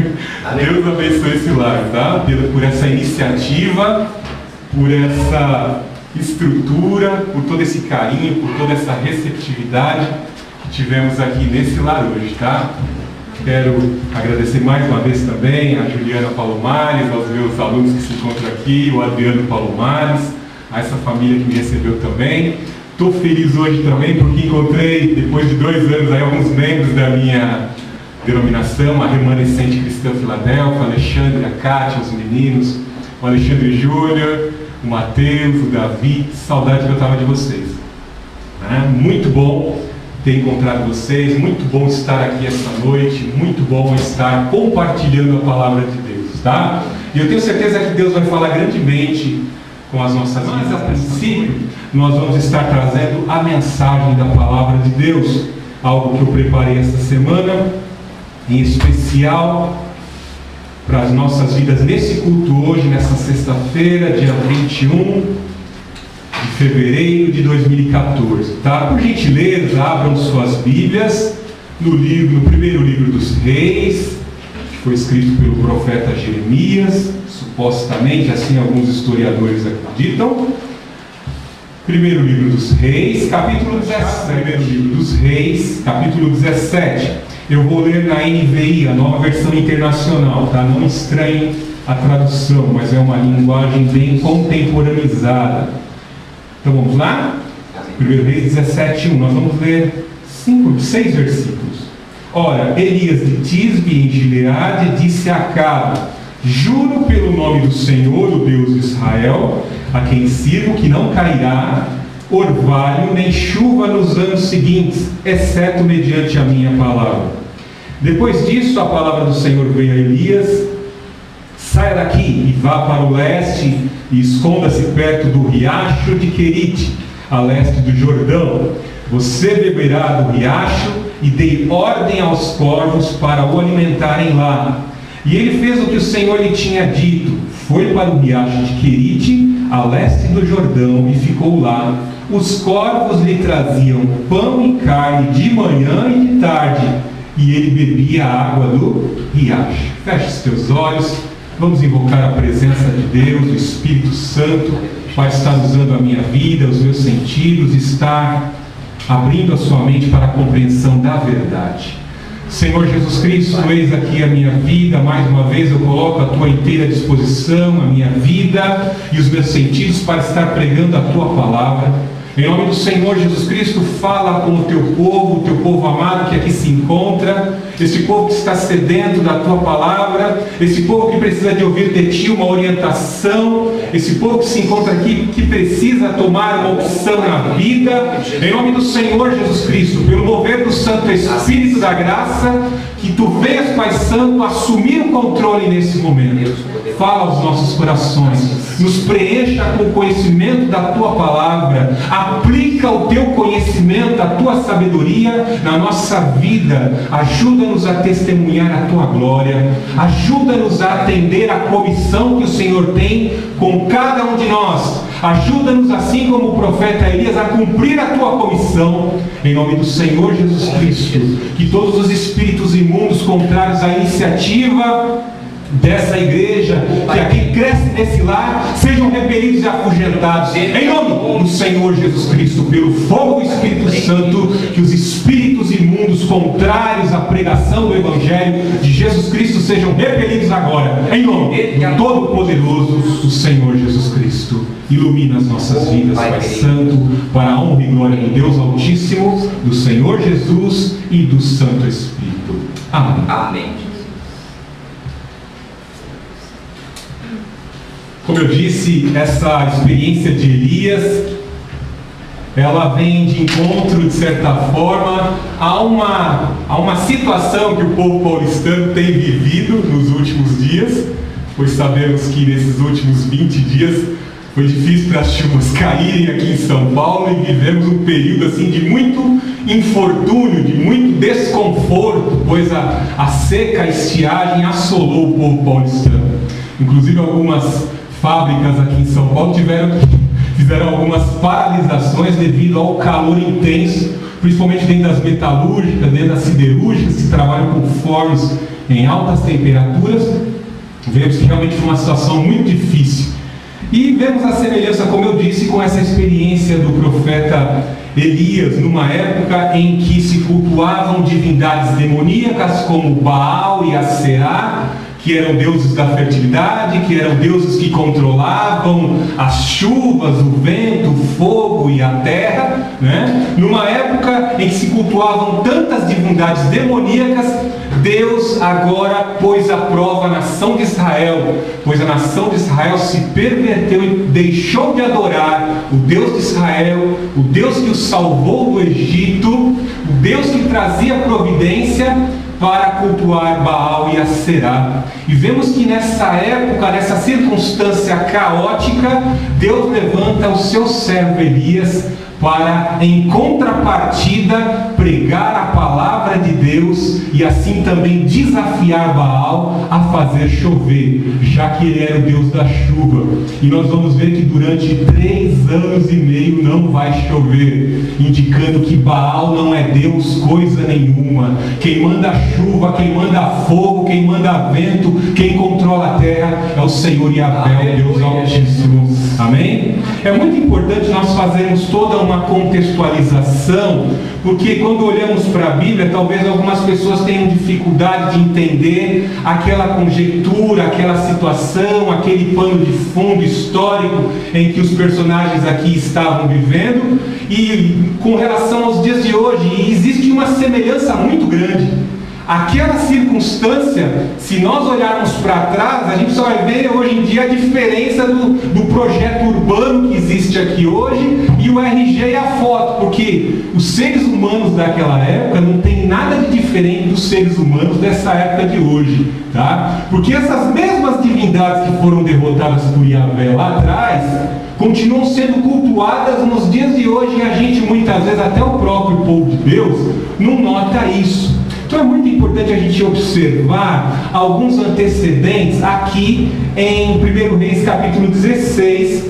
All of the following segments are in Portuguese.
Deus abençoe esse lar, tá? Por essa iniciativa, por essa estrutura, por todo esse carinho, por toda essa receptividade que tivemos aqui nesse lar hoje, tá? Quero agradecer mais uma vez também a Juliana Palomares, aos meus alunos que se encontram aqui, o Adriano Palomares, a essa família que me recebeu também. Estou feliz hoje também porque encontrei, depois de 2 anos, aí, alguns membros da minha denominação, a Remanescente Cristã Filadélfia, o Alexandre, a Kátia, os meninos, o Alexandre Júnior, o Matheus, o Davi. Que saudade que eu estava de vocês. Muito bom ter encontrado vocês, muito bom estar aqui essa noite, muito bom estar compartilhando a palavra de Deus, tá? E eu tenho certeza que Deus vai falar grandemente com as nossas vidas. Mas a princípio, nós vamos estar trazendo a mensagem da palavra de Deus, algo que eu preparei esta semana, em especial para as nossas vidas nesse culto hoje, nessa sexta-feira, dia 21 de fevereiro de 2014, tá? Por gentileza, abram suas Bíblias no primeiro livro dos Reis, que foi escrito pelo profeta Jeremias, supostamente, assim alguns historiadores acreditam. Primeiro livro dos Reis, capítulo 17. Primeiro livro dos Reis, capítulo 17. Eu vou ler na NVI, a Nova Versão Internacional, tá? Não estranhem a tradução, mas é uma linguagem bem contemporaneizada. Então vamos lá? 1 Reis 17:1. Nós vamos ler 6 versículos. Ora, Elias de Tisbe em Gileade disse a Acabe: juro pelo nome do Senhor, o Deus de Israel, a quem sirvo, que não cairá orvalho nem chuva nos anos seguintes, exceto mediante a minha palavra. Depois disso, a palavra do Senhor veio a Elias: saia daqui e vá para o leste e esconda-se perto do riacho de Querite, a leste do Jordão. Você beberá do riacho, e dei ordem aos corvos para o alimentarem lá. E ele fez o que o Senhor lhe tinha dito. Foi para o riacho de Querite, a leste do Jordão, e ficou lá. Os corvos lhe traziam pão e carne de manhã e de tarde, e ele bebia a água do riacho. Feche os teus olhos. Vamos invocar a presença de Deus, do Espírito Santo, para estar usando a minha vida, os meus sentidos, estar abrindo a sua mente para a compreensão da verdade. Senhor Jesus Cristo, eis aqui a minha vida, mais uma vez eu coloco a Tua inteira disposição, a minha vida e os meus sentidos para estar pregando a Tua palavra. Em nome do Senhor Jesus Cristo, fala com o Teu povo amado que aqui se encontra, esse povo que está sedento da Tua palavra, esse povo que precisa de ouvir de Ti uma orientação, esse povo que se encontra aqui, que precisa tomar uma opção na vida. Em nome do Senhor Jesus Cristo, pelo mover do Santo Espírito da graça, que Tu venhas, Pai Santo, assumir o controle nesse momento. Fala aos nossos corações, nos preencha com o conhecimento da Tua palavra, aplica o Teu conhecimento, a Tua sabedoria na nossa vida, ajuda-nos a testemunhar a Tua glória, ajuda-nos a atender a comissão que o Senhor tem com cada um de nós, ajuda-nos, assim como o profeta Elias, a cumprir a Tua comissão, em nome do Senhor Jesus Cristo. Que todos os espíritos imundos contrários à iniciativa dessa igreja, que aqui cresce nesse lar, sejam repelidos e afugentados em nome do Senhor Jesus Cristo, pelo fogo do Espírito Santo. Que os espíritos imundos contrários à pregação do Evangelho de Jesus Cristo sejam repelidos agora, em nome do Todo-Poderoso, o Senhor Jesus Cristo. Ilumina as nossas vidas, Pai Santo, para a honra e glória do Deus Altíssimo, do Senhor Jesus e do Santo Espírito. Amém. Amém. Como eu disse, essa experiência de Elias, ela vem de encontro, de certa forma, a uma situação que o povo paulistano tem vivido nos últimos dias, pois sabemos que nesses últimos 20 dias foi difícil para as chuvas caírem aqui em São Paulo, e vivemos um período assim de muito infortúnio, de muito desconforto, pois a seca, a estiagem assolou o povo paulistano. Inclusive algumas fábricas aqui em São Paulo fizeram algumas paralisações devido ao calor intenso, principalmente dentro das metalúrgicas, dentro das siderúrgicas, que trabalham com fornos em altas temperaturas. Vemos que realmente foi uma situação muito difícil. E vemos a semelhança, como eu disse, com essa experiência do profeta Elias, numa época em que se cultuavam divindades demoníacas como Baal e Aserá, que eram deuses da fertilidade, que eram deuses que controlavam as chuvas, o vento, o fogo e a terra, né? Numa época em que se cultuavam tantas divindades demoníacas, Deus agora pôs à prova a nação de Israel, pois a nação de Israel se perverteu e deixou de adorar o Deus de Israel, o Deus que os salvou do Egito, o Deus que trazia providência, para cultuar Baal e Aserá. E vemos que nessa época, nessa circunstância caótica, Deus levanta o seu servo Elias para, em contrapartida, pregar a palavra de Deus e assim também desafiar Baal a fazer chover, já que ele era o Deus da chuva. E nós vamos ver que durante 3 anos e meio não vai chover, indicando que Baal não é Deus coisa nenhuma. Quem manda chuva, quem manda fogo, quem manda vento, quem controla a terra é o Senhor Yahvé, Deus Altíssimo. Amém? É muito importante nós fazermos toda uma contextualização, porque quando olhamos para a Bíblia, talvez algumas pessoas tenham dificuldade de entender aquela conjectura, aquela situação, aquele pano de fundo histórico em que os personagens aqui estavam vivendo, e com relação aos dias de hoje, existe uma semelhança muito grande. Aquela circunstância, se nós olharmos para trás, a gente só vai ver hoje em dia a diferença do projeto urbano que existe aqui hoje e o RG e a foto, porque os seres humanos daquela época não tem nada de diferente dos seres humanos dessa época de hoje, tá? Porque essas mesmas divindades que foram derrotadas por Yahvé lá atrás continuam sendo cultuadas nos dias de hoje, e a gente muitas vezes, até o próprio povo de Deus, não nota isso. Então é muito importante a gente observar alguns antecedentes aqui em 1 Reis capítulo 16,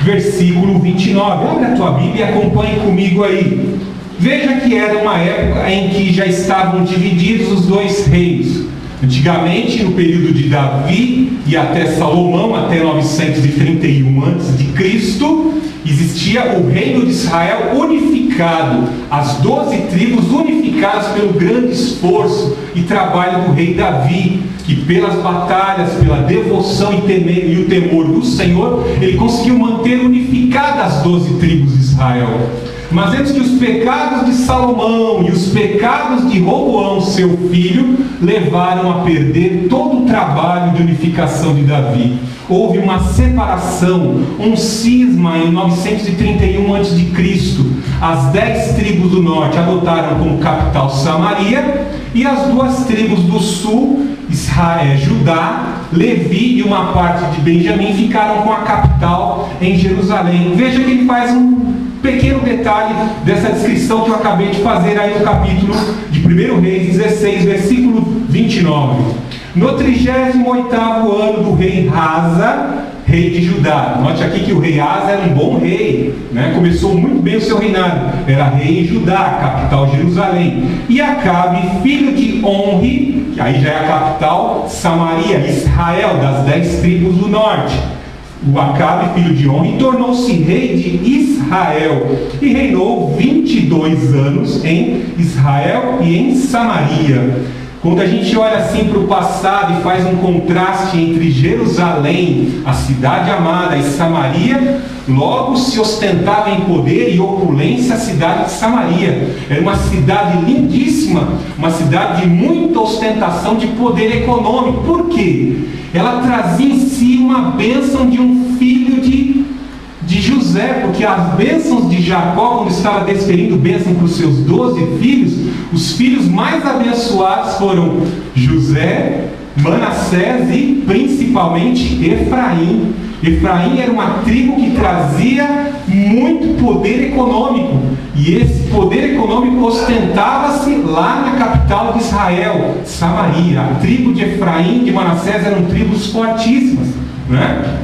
versículo 29. Abre a tua Bíblia e acompanhe comigo aí. Veja que era uma época em que já estavam divididos os 2 reinos. Antigamente, no período de Davi e até Salomão, até 931 a.C., existia o reino de Israel unificado, as 12 tribos unificadas pelo grande esforço e trabalho do rei Davi, que pelas batalhas, pela devoção e o temor do Senhor, ele conseguiu manter unificadas as 12 tribos de Israel. Mas vemos que os pecados de Salomão e os pecados de Roboão, seu filho, levaram a perder todo o trabalho de unificação de Davi. Houve uma separação, um cisma em 931 a.C. As 10 tribos do norte adotaram como capital Samaria, e as 2 tribos do sul, Israel, Judá, Levi e uma parte de Benjamim, ficaram com a capital em Jerusalém. Veja que ele faz um pequeno detalhe dessa descrição que eu acabei de fazer aí no capítulo de 1 Reis 16, versículo 29. No 38º ano do rei Asa, rei de Judá. Note aqui que o rei Asa era um bom rei, né? Começou muito bem o seu reinado. Era rei em Judá, capital Jerusalém. E Acabe, filho de Onri, que aí já é a capital, Samaria, Israel, das 10 tribos do norte. O Acabe, filho de Onri, tornou-se rei de Israel e reinou 22 anos em Israel e em Samaria. Quando a gente olha assim para o passado e faz um contraste entre Jerusalém, a cidade amada, e Samaria, logo se ostentava em poder e opulência a cidade de Samaria. Era uma cidade lindíssima, uma cidade de muita ostentação de poder econômico. Por quê? Ela trazia em si uma bênção de um filho de José, porque as bênçãos de Jacó, quando estava desferindo bênção para os seus 12 filhos, os filhos mais abençoados foram José, Manassés e principalmente Efraim. Efraim era uma tribo que trazia muito poder econômico, e esse poder econômico ostentava-se lá na capital de Israel, Samaria. A tribo de Efraim e de Manassés eram tribos fortíssimas, né?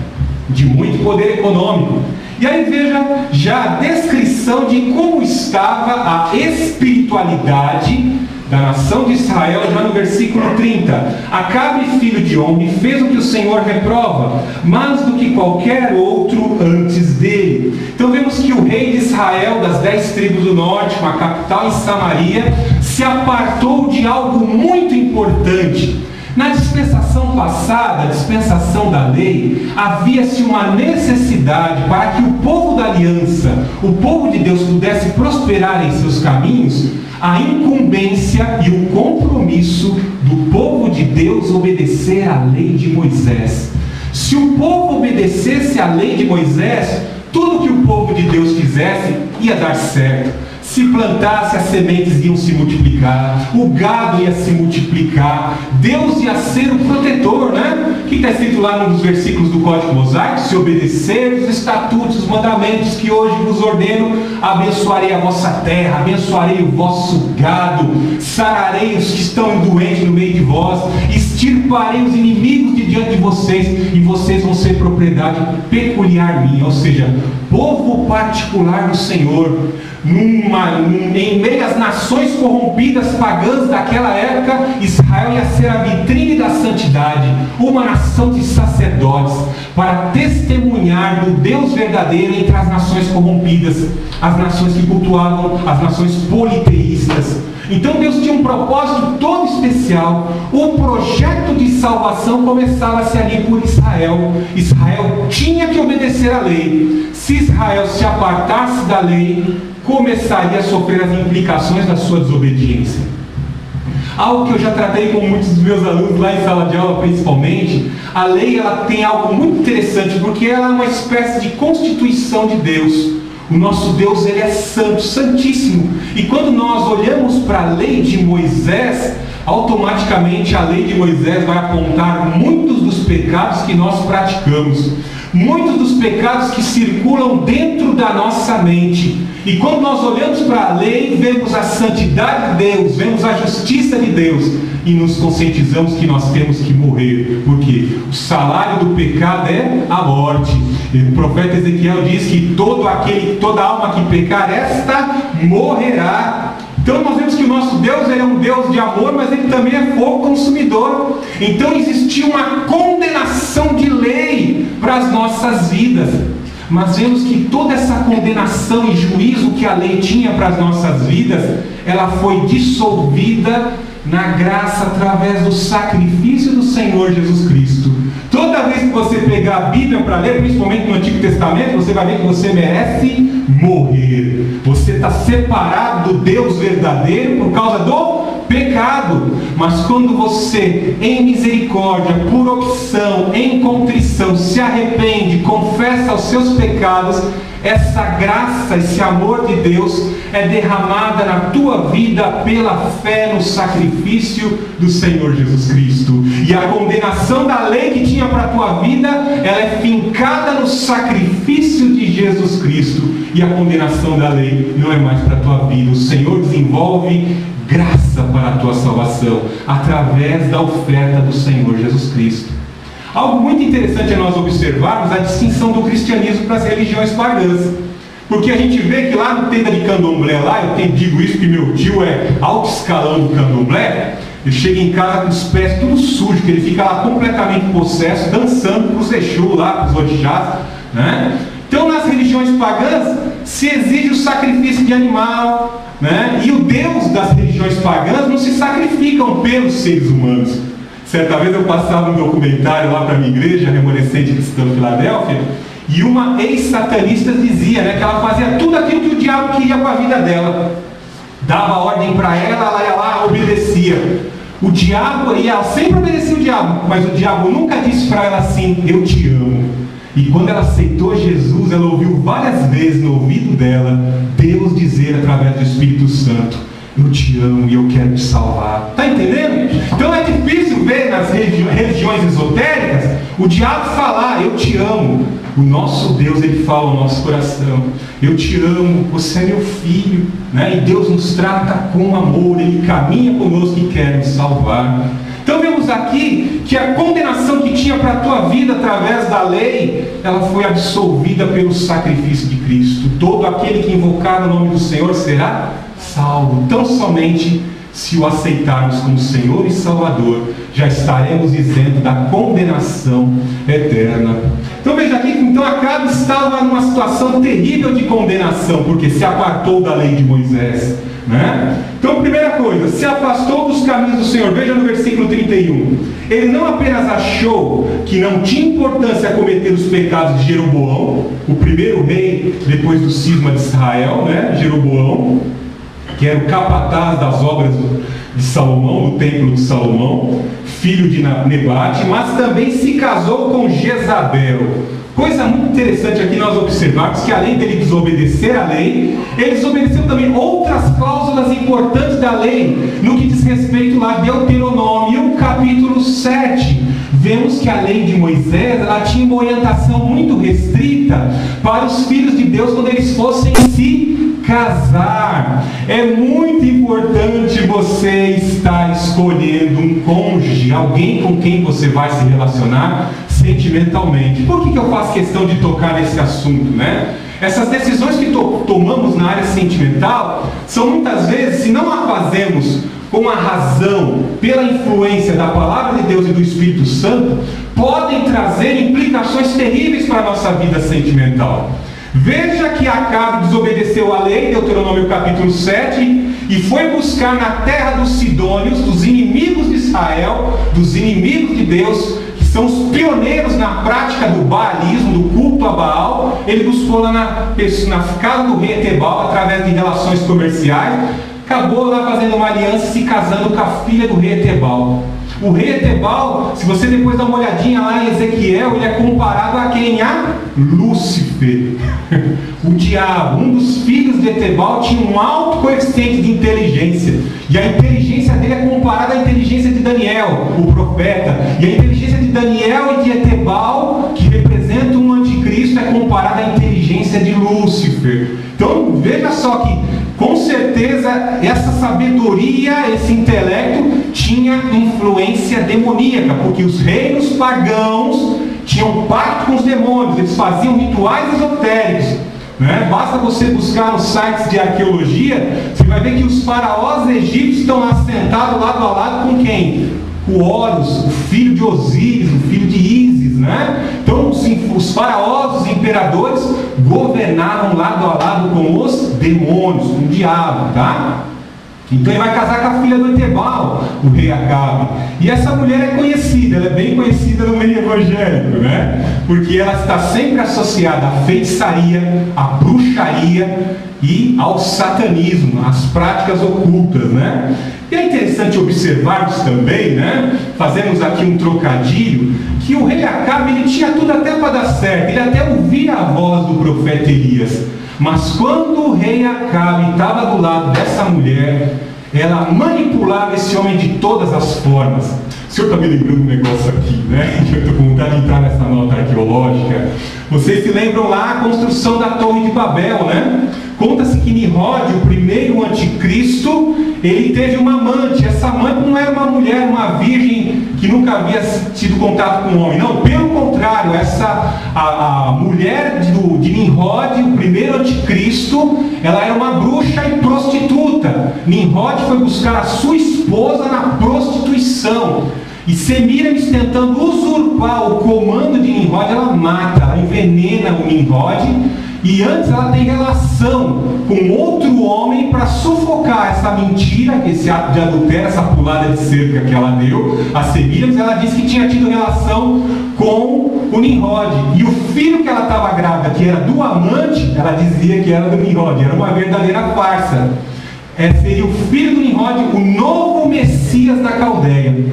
De muito poder econômico. E aí veja já a descrição de como estava a espiritualidade da nação de Israel, já no versículo 30. Acabe, filho de Omri, fez o que o Senhor reprova, mais do que qualquer outro antes dele. Então vemos que o rei de Israel, das 10 tribos do norte, com a capital em Samaria, se apartou de algo muito importante. Na dispensação passada, a dispensação da lei, havia-se uma necessidade para que o povo da aliança, o povo de Deus, pudesse prosperar em seus caminhos, a incumbência e o compromisso do povo de Deus obedecer à lei de Moisés. Se o povo obedecesse à lei de Moisés, tudo que o povo de Deus fizesse ia dar certo. Se plantasse, as sementes iam se multiplicar, o gado ia se multiplicar, Deus ia ser o protetor, né? O que está escrito lá nos versículos do Código Mosaico? Se obedecer os estatutos, os mandamentos que hoje vos ordeno, abençoarei a vossa terra, abençoarei o vosso gado, sararei os que estão doentes no meio de vós, extirparei os inimigos de diante de vocês, e vocês vão ser propriedade peculiar minha, ou seja, povo particular do Senhor. Em meio às nações corrompidas pagãs daquela época, Israel ia ser a vitrine da santidade, uma nação de sacerdotes, para testemunhar do Deus verdadeiro entre as nações corrompidas, as nações que cultuavam, as nações politeístas. Então Deus tinha um propósito todo especial. O projeto de salvação começava-se ali por Israel. Israel tinha que obedecer à lei. Se Israel se apartasse da lei, começaria a sofrer as implicações da sua desobediência. Algo que eu já tratei com muitos dos meus alunos lá em sala de aula, principalmente, a lei ela tem algo muito interessante, porque ela é uma espécie de constituição de Deus. O nosso Deus, ele é santo, santíssimo. E quando nós olhamos para a lei de Moisés, automaticamente a lei de Moisés vai apontar muitos dos pecados que nós praticamos, muitos dos pecados que circulam dentro da nossa mente. E quando nós olhamos para a lei, vemos a santidade de Deus, vemos a justiça de Deus, e nos conscientizamos que nós temos que morrer, porque o salário do pecado é a morte. E o profeta Ezequiel diz que toda alma que pecar, esta morrerá. Então nós vemos que o nosso Deus, ele é um Deus de amor, mas ele também é fogo consumidor. Então existia uma condenação de lei para as nossas vidas. Mas vemos que toda essa condenação e juízo que a lei tinha para as nossas vidas, ela foi dissolvida na graça através do sacrifício do Senhor Jesus Cristo. Toda vez que você pegar a Bíblia para ler, principalmente no Antigo Testamento, você vai ver que você merece morrer. Você está separado do Deus verdadeiro por causa do pecado. Mas quando você, em misericórdia, por opção, em contrição, se arrepende, confessa os seus pecados, essa graça, esse amor de Deus é derramada na tua vida pela fé no sacrifício do Senhor Jesus Cristo. E a condenação da lei que tinha para a tua vida, ela é fincada no sacrifício de Jesus Cristo. E a condenação da lei não é mais para a tua vida. O Senhor desenvolve graça para a tua salvação através da oferta do Senhor Jesus Cristo. Algo muito interessante é nós observarmos a distinção do cristianismo para as religiões pagãs. Porque a gente vê que lá no tenda de candomblé, lá, eu digo isso porque meu tio é alto escalão do candomblé, ele chega em casa com os pés tudo sujo, que ele fica lá completamente possesso, dançando para os Exu lá, para os orixás, né? Então nas religiões pagãs se exige o sacrifício de animal, né? E o Deus das religiões pagãs não se sacrificam pelos seres humanos. Certa vez eu passava um documentário lá para a minha igreja, a Remanescente Cristã de Filadélfia, e uma ex-satanista dizia, né, que ela fazia tudo aquilo que o diabo queria com a vida dela. Dava ordem para ela ia lá, obedecia. O diabo, e ela sempre obedecia o diabo, mas o diabo nunca disse para ela assim: eu te amo. E quando ela aceitou Jesus, ela ouviu várias vezes no ouvido dela Deus dizer através do Espírito Santo: eu te amo e eu quero te salvar. Está entendendo? Então é difícil ver nas religiões esotéricas o diabo falar: eu te amo. O nosso Deus, ele fala ao nosso coração: eu te amo, você é meu filho, né? E Deus nos trata com amor, ele caminha conosco e quer nos salvar. Então vemos aqui que a condenação que tinha para a tua vida através da lei, ela foi absolvida pelo sacrifício de Cristo. Todo aquele que invocar o nome do Senhor será salvo, tão somente se o aceitarmos como Senhor e Salvador, já estaremos isentos da condenação eterna. Então veja aqui, então Acabe estava numa situação terrível de condenação, porque se apartou da lei de Moisés, né? Então, primeira coisa, se afastou dos caminhos do Senhor. Veja no versículo 31. Ele não apenas achou que não tinha importância cometer os pecados de Jeroboão, o primeiro rei depois do cisma de Israel, né? Jeroboão, que era o capataz das obras de Salomão, do templo de Salomão, filho de Nebate, mas também se casou com Jezabel. Coisa muito interessante aqui nós observarmos que além dele desobedecer a lei, ele desobedeceu também outras cláusulas importantes da lei, no que diz respeito lá a Deuteronômio, capítulo 7. Vemos que a lei de Moisés, ela tinha uma orientação muito restrita para os filhos de Deus quando eles fossem se casar. É muito importante você estar escolhendo um cônjuge, alguém com quem você vai se relacionar sentimentalmente. Por que eu faço questão de tocar nesse assunto, né? Essas decisões que tomamos na área sentimental são muitas vezes, se não a fazemos com a razão, pela influência da Palavra de Deus e do Espírito Santo, podem trazer implicações terríveis para a nossa vida sentimental. Veja que Acabe desobedeceu a lei, Deuteronômio capítulo 7, e foi buscar na terra dos sidônios, dos inimigos de Israel, dos inimigos de Deus, que são os pioneiros na prática do baalismo, do culto a Baal. Ele buscou lá na casa do rei Etebal, através de relações comerciais, acabou lá fazendo uma aliança e se casando com a filha do rei Etebal. O rei Etebal, se você depois dá uma olhadinha lá em Ezequiel, ele é comparado a quem? A Lúcifer, o diabo. Um dos filhos de Etebal tinha um alto coeficiente de inteligência, e a inteligência dele é comparada à inteligência de Daniel, o profeta. E a inteligência de Daniel e de Etebal, que representa um anticristo, é comparada à inteligência de Lúcifer. Então veja só que, com certeza, essa sabedoria, esse intelecto tinha influência demoníaca, porque os reinos pagãos tinham pacto com os demônios, eles faziam rituais esotéricos, né? Basta você buscar nos sites de arqueologia, você vai ver que os faraós egípcios estão lá sentados lado a lado com quem? O Horus, o filho de Osíris, o filho de Ísis, né? Então os faraós, os imperadores, governavam lado a lado com os demônios, com o diabo, tá? Então ele vai casar com a filha do Etebal, o rei Acabe. E essa mulher é conhecida, ela é bem conhecida no meio evangélico, né? Porque ela está sempre associada à feitiçaria, à bruxaria e ao satanismo, às práticas ocultas, né? E é interessante observarmos também, né? Fazemos aqui um trocadilho, que o rei Acabe, ele tinha tudo até para dar certo, ele até ouvia a voz do profeta Elias. Mas quando o rei Acabe estava do lado dessa mulher, ela manipulava esse homem de todas as formas. O senhor está me lembrando um negócio aqui, né? Eu estou com vontade de entrar nessa nota arqueológica. Vocês se lembram lá a construção da Torre de Babel, né? Conta-se que Nimrod, o primeiro anticristo, ele teve uma amante. Essa amante não era uma mulher, uma virgem que nunca havia tido contato com um homem. Não, pelo contrário, a mulher de Nimrod, o primeiro anticristo, ela era uma bruxa e prostituta. Nimrod foi buscar a sua esposa na prostituição. E Semíramis, tentando usurpar o comando de Nimrod, ela mata, ela envenena o Nimrod. E antes ela tem relação com outro homem para sufocar essa mentira, esse ato de adultério, essa pulada de cerca que ela deu a Semíramis. Ela disse que tinha tido relação com o Nimrod. E o filho que ela estava grávida, que era do amante, ela dizia que era do Nimrod. Era uma verdadeira farsa. Seria o filho do Nimrod, o novo Messias da Caldeia.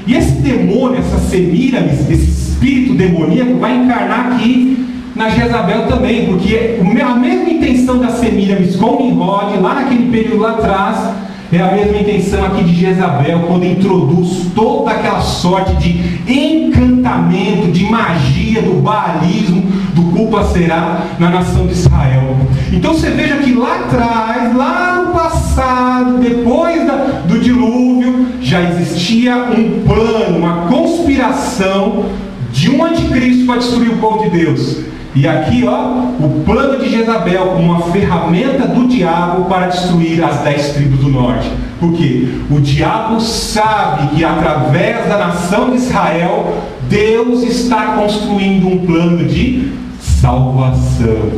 E esse demônio, essa Semíramis, esse espírito demoníaco, vai encarnar aqui na Jezabel também, porque a mesma intenção da Semíramis com Nimrod, lá naquele período lá atrás, é a mesma intenção aqui de Jezabel, quando introduz toda aquela sorte de encantamento, de magia, do baalismo, do culto a Será na nação de Israel. Então você veja que lá atrás, lá no passado, depois do dilúvio, já existia um plano, uma conspiração de um anticristo para destruir o povo de Deus. E aqui, ó, o plano de Jezabel como uma ferramenta do diabo para destruir as 10 tribos do norte. Por quê? O diabo sabe que através da nação de Israel, Deus está construindo um plano de salvação.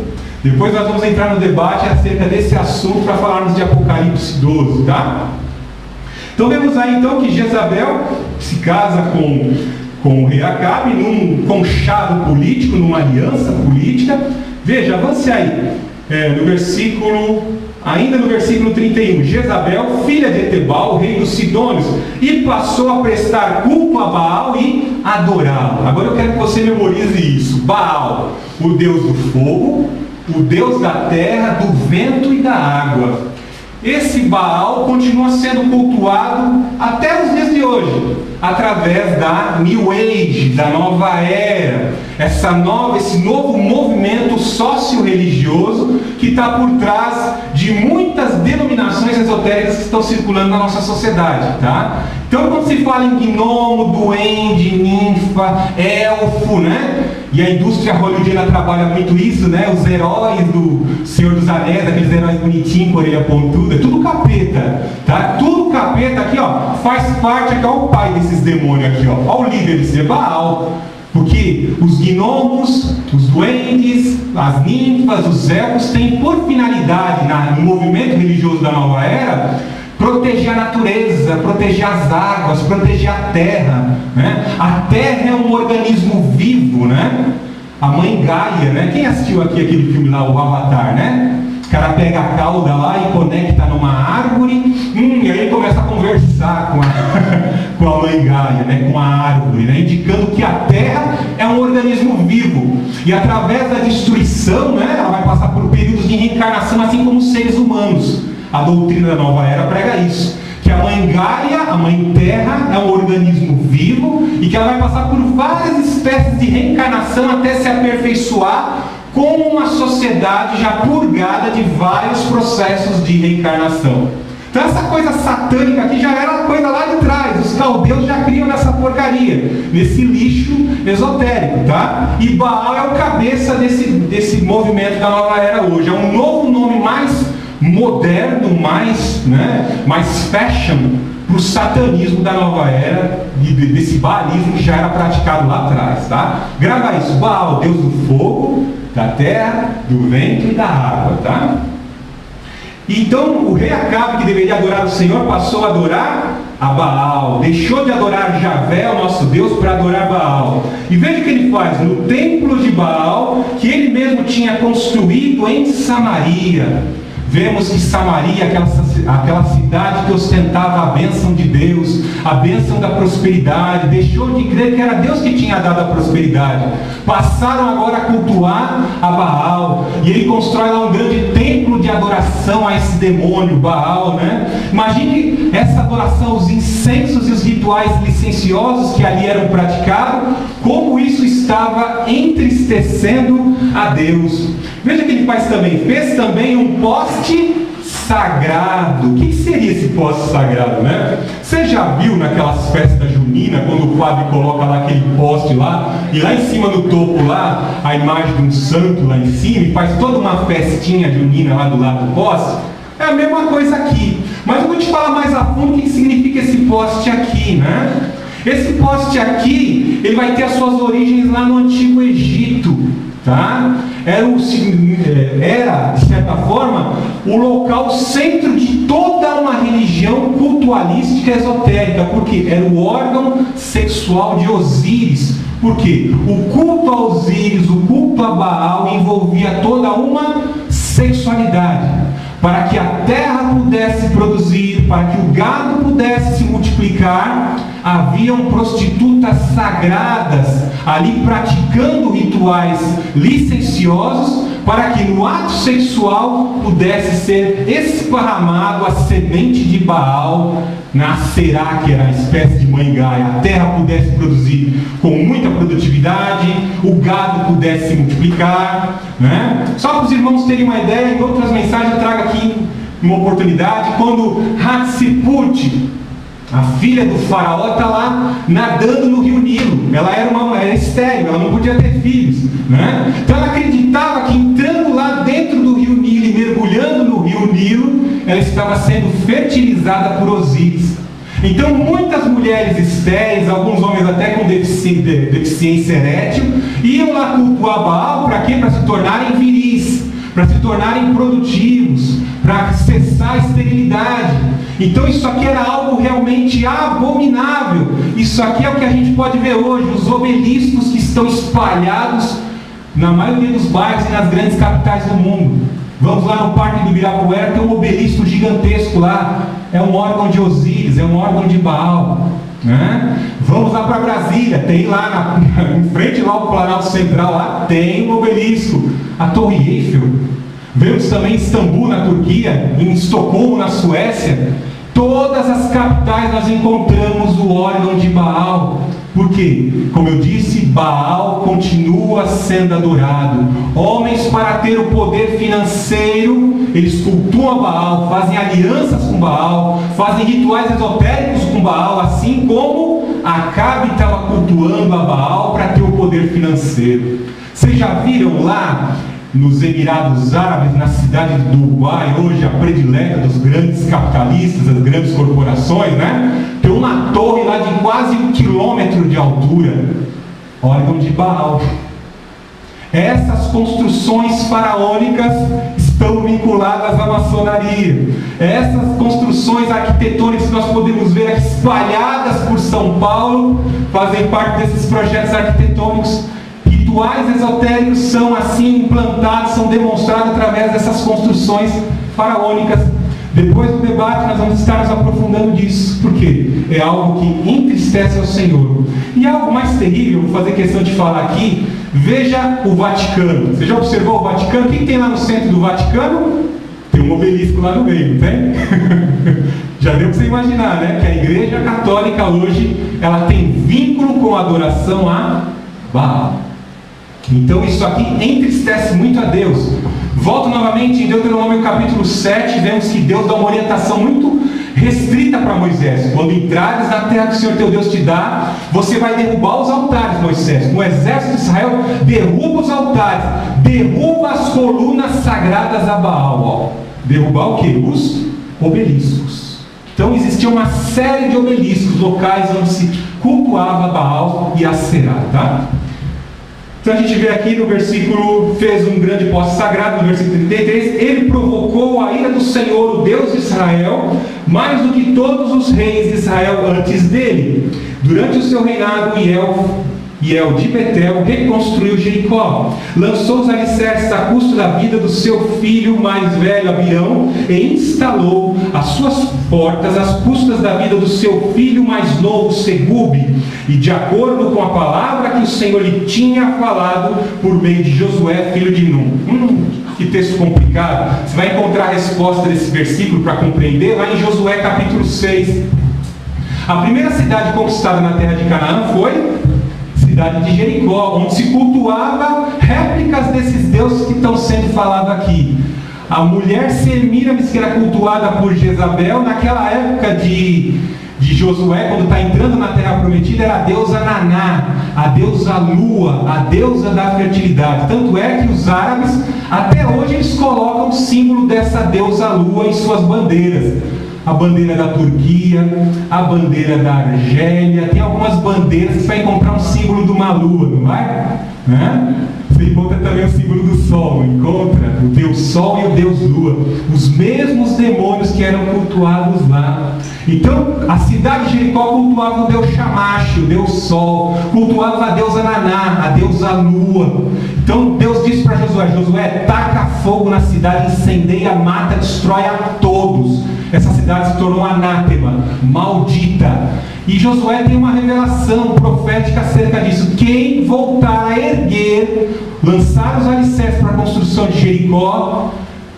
Depois nós vamos entrar no debate acerca desse assunto para falarmos de Apocalipse 12, tá? Então vemos aí então que Jezabel se casa com o rei Acabe num conchavo político, numa aliança política. Veja, avance aí, ainda no versículo 31. Jezabel, filha de Etebal, rei dos Sidônios, e passou a prestar culto a Baal e adorá-lo. Agora eu quero que você memorize isso. Baal, o deus do fogo, o deus da terra, do vento e da água. Esse Baal continua sendo cultuado até os dias de hoje, através da New Age, da nova era, esse novo movimento socio-religioso que está por trás de muitas denominações esotéricas que estão circulando na nossa sociedade, tá? Então, quando se fala em gnomo, duende, ninfa, elfo, né? E a indústria hollywoodiana trabalha muito isso, né? Os heróis do Senhor dos Anéis, aqueles heróis bonitinhos, com orelha pontuda, é tudo capeta, tá? Tudo capeta aqui, ó, faz parte aqui, ó, o pai desses demônios aqui, ó. Ó o líder desse Baal. Porque os gnomos, os duendes, as ninfas, os elfos têm por finalidade, no movimento religioso da nova era, proteger a natureza, proteger as águas, proteger a terra, né? A terra é um organismo vivo, né? A mãe Gaia, né? Quem assistiu aqui aquele filme lá, o Avatar, né? O cara pega a cauda lá e conecta numa árvore, e aí começa a conversar com a mãe Gaia, né? Com a árvore, né? Indicando que a terra é um organismo vivo. E através da destruição, né? Ela vai passar por períodos de reencarnação, assim como os seres humanos. A doutrina da nova era prega isso, que a mãe Gaia, a mãe terra, é um organismo vivo e que ela vai passar por várias espécies de reencarnação até se aperfeiçoar como uma sociedade já purgada de vários processos de reencarnação. Então essa coisa satânica aqui já era coisa lá de trás. Os caldeus já criam nessa porcaria, nesse lixo esotérico, tá? E Baal é o cabeça desse movimento da nova era hoje. É um novo nome mais moderno, mais fashion para o satanismo da nova era e desse baalismo que já era praticado lá atrás, tá? Grava isso. Baal, deus do fogo, da terra, do vento e da água, tá? Então o rei Acabe, que deveria adorar o Senhor, passou a adorar a Baal, deixou de adorar Javé, o nosso Deus, para adorar Baal. E veja o que ele faz no templo de Baal, que ele mesmo tinha construído em Samaria. Vemos que Samaria, aquela cidade que ostentava a bênção de Deus, a bênção da prosperidade, deixou de crer que era Deus que tinha dado a prosperidade. Passaram agora a cultuar a Baal. E ele constrói lá um grande templo de adoração a esse demônio, Baal, né? Imagine essa adoração, os incensos e os rituais licenciosos que ali eram praticados, como isso estava entristecendo a Deus. Veja o que ele faz também. Fez também um poste sagrado. O que seria esse poste sagrado, né? Você já viu naquelas festas juninas, quando o padre coloca lá aquele poste lá, e lá em cima no topo lá, a imagem de um santo lá em cima, e faz toda uma festinha junina lá do lado do poste? É a mesma coisa aqui. Mas eu vou te falar mais a fundo o que significa esse poste aqui, né? Esse poste aqui, ele vai ter as suas origens lá no Antigo Egito, tá? Era, de certa forma, o local centro de toda uma religião cultualística esotérica, porque era o órgão sexual de Osíris. Porque o culto a Osíris, o culto a Baal envolvia toda uma sexualidade. Para que a terra pudesse produzir, para que o gado pudesse se multiplicar, haviam prostitutas sagradas ali praticando rituais licenciosos, para que no ato sexual pudesse ser esparramado a semente de Baal na Será, que era a espécie de mãe Gaia. A terra pudesse produzir com muita produtividade, o gado pudesse se multiplicar, né? Só para os irmãos terem uma ideia, em outras mensagens eu trago aqui uma oportunidade, quando Hatshepsut, A filha do faraó está lá nadando no rio Nilo. Ela era estéril, ela não podia ter filhos, né? Então ela acreditava que entrando lá dentro do rio Nilo e mergulhando no rio Nilo, ela estava sendo fertilizada por Osíris. Então muitas mulheres estéreis, alguns homens até com deficiência erétil, iam lá cultuar Baal. Para quê? Para se tornarem viris, para se tornarem produtivos, para cessar a esterilidade. Então isso aqui era algo realmente abominável. Isso aqui é o que a gente pode ver hoje, os obeliscos que estão espalhados na maioria dos bairros e nas grandes capitais do mundo. Vamos lá no Parque do Ibirapuera, tem um obelisco gigantesco lá. É um órgão de Osíris, é um órgão de Baal, né? Vamos lá para Brasília, tem lá em frente lá ao Planalto Central, lá tem um obelisco. A Torre Eiffel. Vemos também em Istambul, na Turquia, em Estocolmo, na Suécia. Todas as capitais nós encontramos o órgão de Baal. Por quê? Como eu disse, Baal continua sendo adorado. Homens, para ter o poder financeiro, eles cultuam a Baal, fazem alianças com Baal, fazem rituais esotéricos com Baal, assim como Acabe estava cultuando a Baal para ter o poder financeiro. Vocês já viram lá nos Emirados Árabes, na cidade de Dubai, hoje a predileta dos grandes capitalistas, das grandes corporações, né? Tem uma torre lá de quase 1 quilômetro de altura, órgão de Baal. Essas construções faraônicas estão vinculadas à maçonaria. Essas construções arquitetônicas que nós podemos ver aqui espalhadas por São Paulo fazem parte desses projetos arquitetônicos. Rituais esotéricos são assim implantados, são demonstrados através dessas construções faraônicas. Depois do debate nós vamos estar nos aprofundando disso, porque é algo que entristece ao Senhor. E algo mais terrível, vou fazer questão de falar aqui, veja o Vaticano. Você já observou o Vaticano? O que tem lá no centro do Vaticano? Tem um obelisco lá no meio, não tem? Já deu para você imaginar, né? Que a Igreja Católica hoje, ela tem vínculo com a adoração a Baal. Então isso aqui entristece muito a Deus. Volto novamente em Deuteronômio capítulo 7, vemos que Deus dá uma orientação muito restrita para Moisés. Quando entrares na terra que o Senhor teu Deus te dá, você vai derrubar os altares, Moisés. No exército de Israel, derruba os altares, derruba as colunas sagradas a Baal. Ó. Derrubar o que? Os obeliscos. Então existia uma série de obeliscos, locais onde se cultuava Baal e Aserá, tá? Então a gente vê aqui no versículo, fez um grande poste sagrado, no versículo 33, ele provocou a ira do Senhor, o Deus de Israel, mais do que todos os reis de Israel antes dele. Durante o seu reinado, Hiel de Betel reconstruiu Jericó, lançou os alicerces a custo da vida do seu filho mais velho Abião e instalou as suas portas às custas da vida do seu filho mais novo Segube, e de acordo com a palavra que o Senhor lhe tinha falado por meio de Josué, filho de Nun. Que texto complicado. Você vai encontrar a resposta desse versículo para compreender lá em Josué capítulo 6. A primeira cidade conquistada na terra de Canaã foi cidade de Jericó, onde se cultuava réplicas desses deuses que estão sendo falados aqui. A mulher Semíramis, que era cultuada por Jezabel, naquela época de Josué, quando está entrando na terra prometida, era a deusa Naná, a deusa Lua, a deusa da fertilidade. Tanto é que os árabes, até hoje, eles colocam o símbolo dessa deusa Lua em suas bandeiras. A bandeira da Turquia, a bandeira da Argélia, tem algumas bandeiras que você vai encontrar um símbolo de uma lua, não vai? Né? Você encontra também o símbolo do sol, encontra o Deus Sol e o Deus Lua, os mesmos demônios que eram cultuados lá. Então, a cidade de Jericó cultuava o Deus Shamash, o Deus Sol, cultuava a deusa Naná, a deusa Lua. Então, Deus disse para Josué, taca fogo na cidade, incendeia, mata, destrói a todos. Essa cidade se tornou anátema, maldita. E Josué tem uma revelação profética acerca disso. Quem voltar a erguer, lançar os alicerces para a construção de Jericó,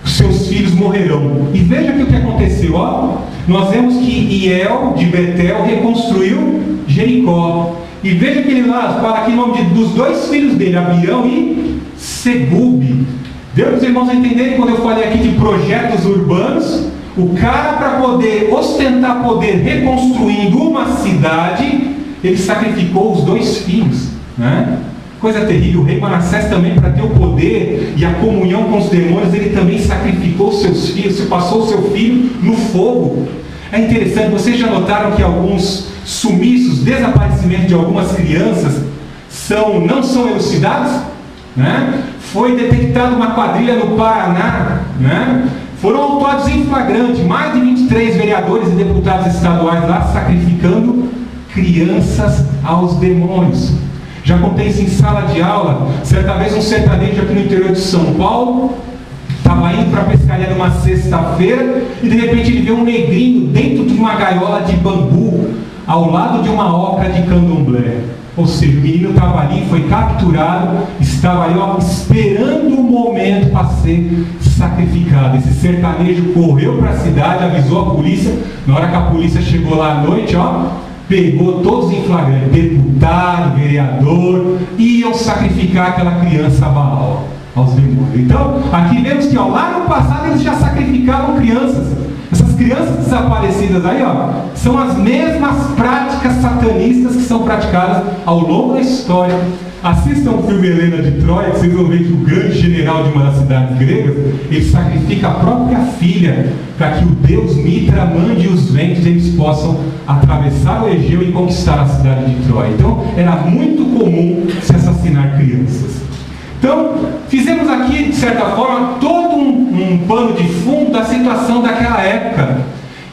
seus filhos morrerão. E veja aqui o que aconteceu. Ó. Nós vemos que Hiel de Betel reconstruiu Jericó. E veja que ele lá fala aqui o nome dos dois filhos dele, Abião e Segube. Deu para os irmãos entenderem quando eu falei aqui de projetos urbanos? O cara, para poder ostentar poder reconstruindo uma cidade, ele sacrificou os 2 filhos, né? Coisa terrível. O rei Manassés também, para ter o poder e a comunhão com os demônios, ele também sacrificou seus filhos, passou o seu filho no fogo. É interessante, vocês já notaram que alguns sumiços, desaparecimentos de algumas crianças não são elucidados? Né? Foi detectada uma quadrilha no Paraná, né? Foram autuados em flagrante mais de 23 vereadores e deputados estaduais lá sacrificando crianças aos demônios. Já contei isso em sala de aula. Certa vez um sertanejo aqui no interior de São Paulo estava indo para a pescaria numa sexta-feira e de repente ele vê um negrinho dentro de uma gaiola de bambu ao lado de uma oca de candomblé. Ou seja, o menino estava ali, foi capturado, estava ali esperando o momento para ser sacrificado. Esse sertanejo correu para a cidade, avisou a polícia. Na hora que a polícia chegou lá à noite, pegou todos em flagrante, deputado, vereador, iam sacrificar aquela criança a Baal, aos demônios. Então, aqui vemos que lá no passado eles já sacrificavam crianças. Essas crianças desaparecidas aí, são as mesmas práticas satanistas que são praticadas ao longo da história. Assistam o filme Helena de Troia, que vocês vão ver que o grande general de uma das cidades gregas, ele sacrifica a própria filha para que o deus Mitra mande os ventos e eles possam atravessar o Egeu e conquistar a cidade de Troia. Então, era muito comum se assassinar crianças. Então, fizemos aqui, de certa forma, todo um pano de fundo da situação daquela época.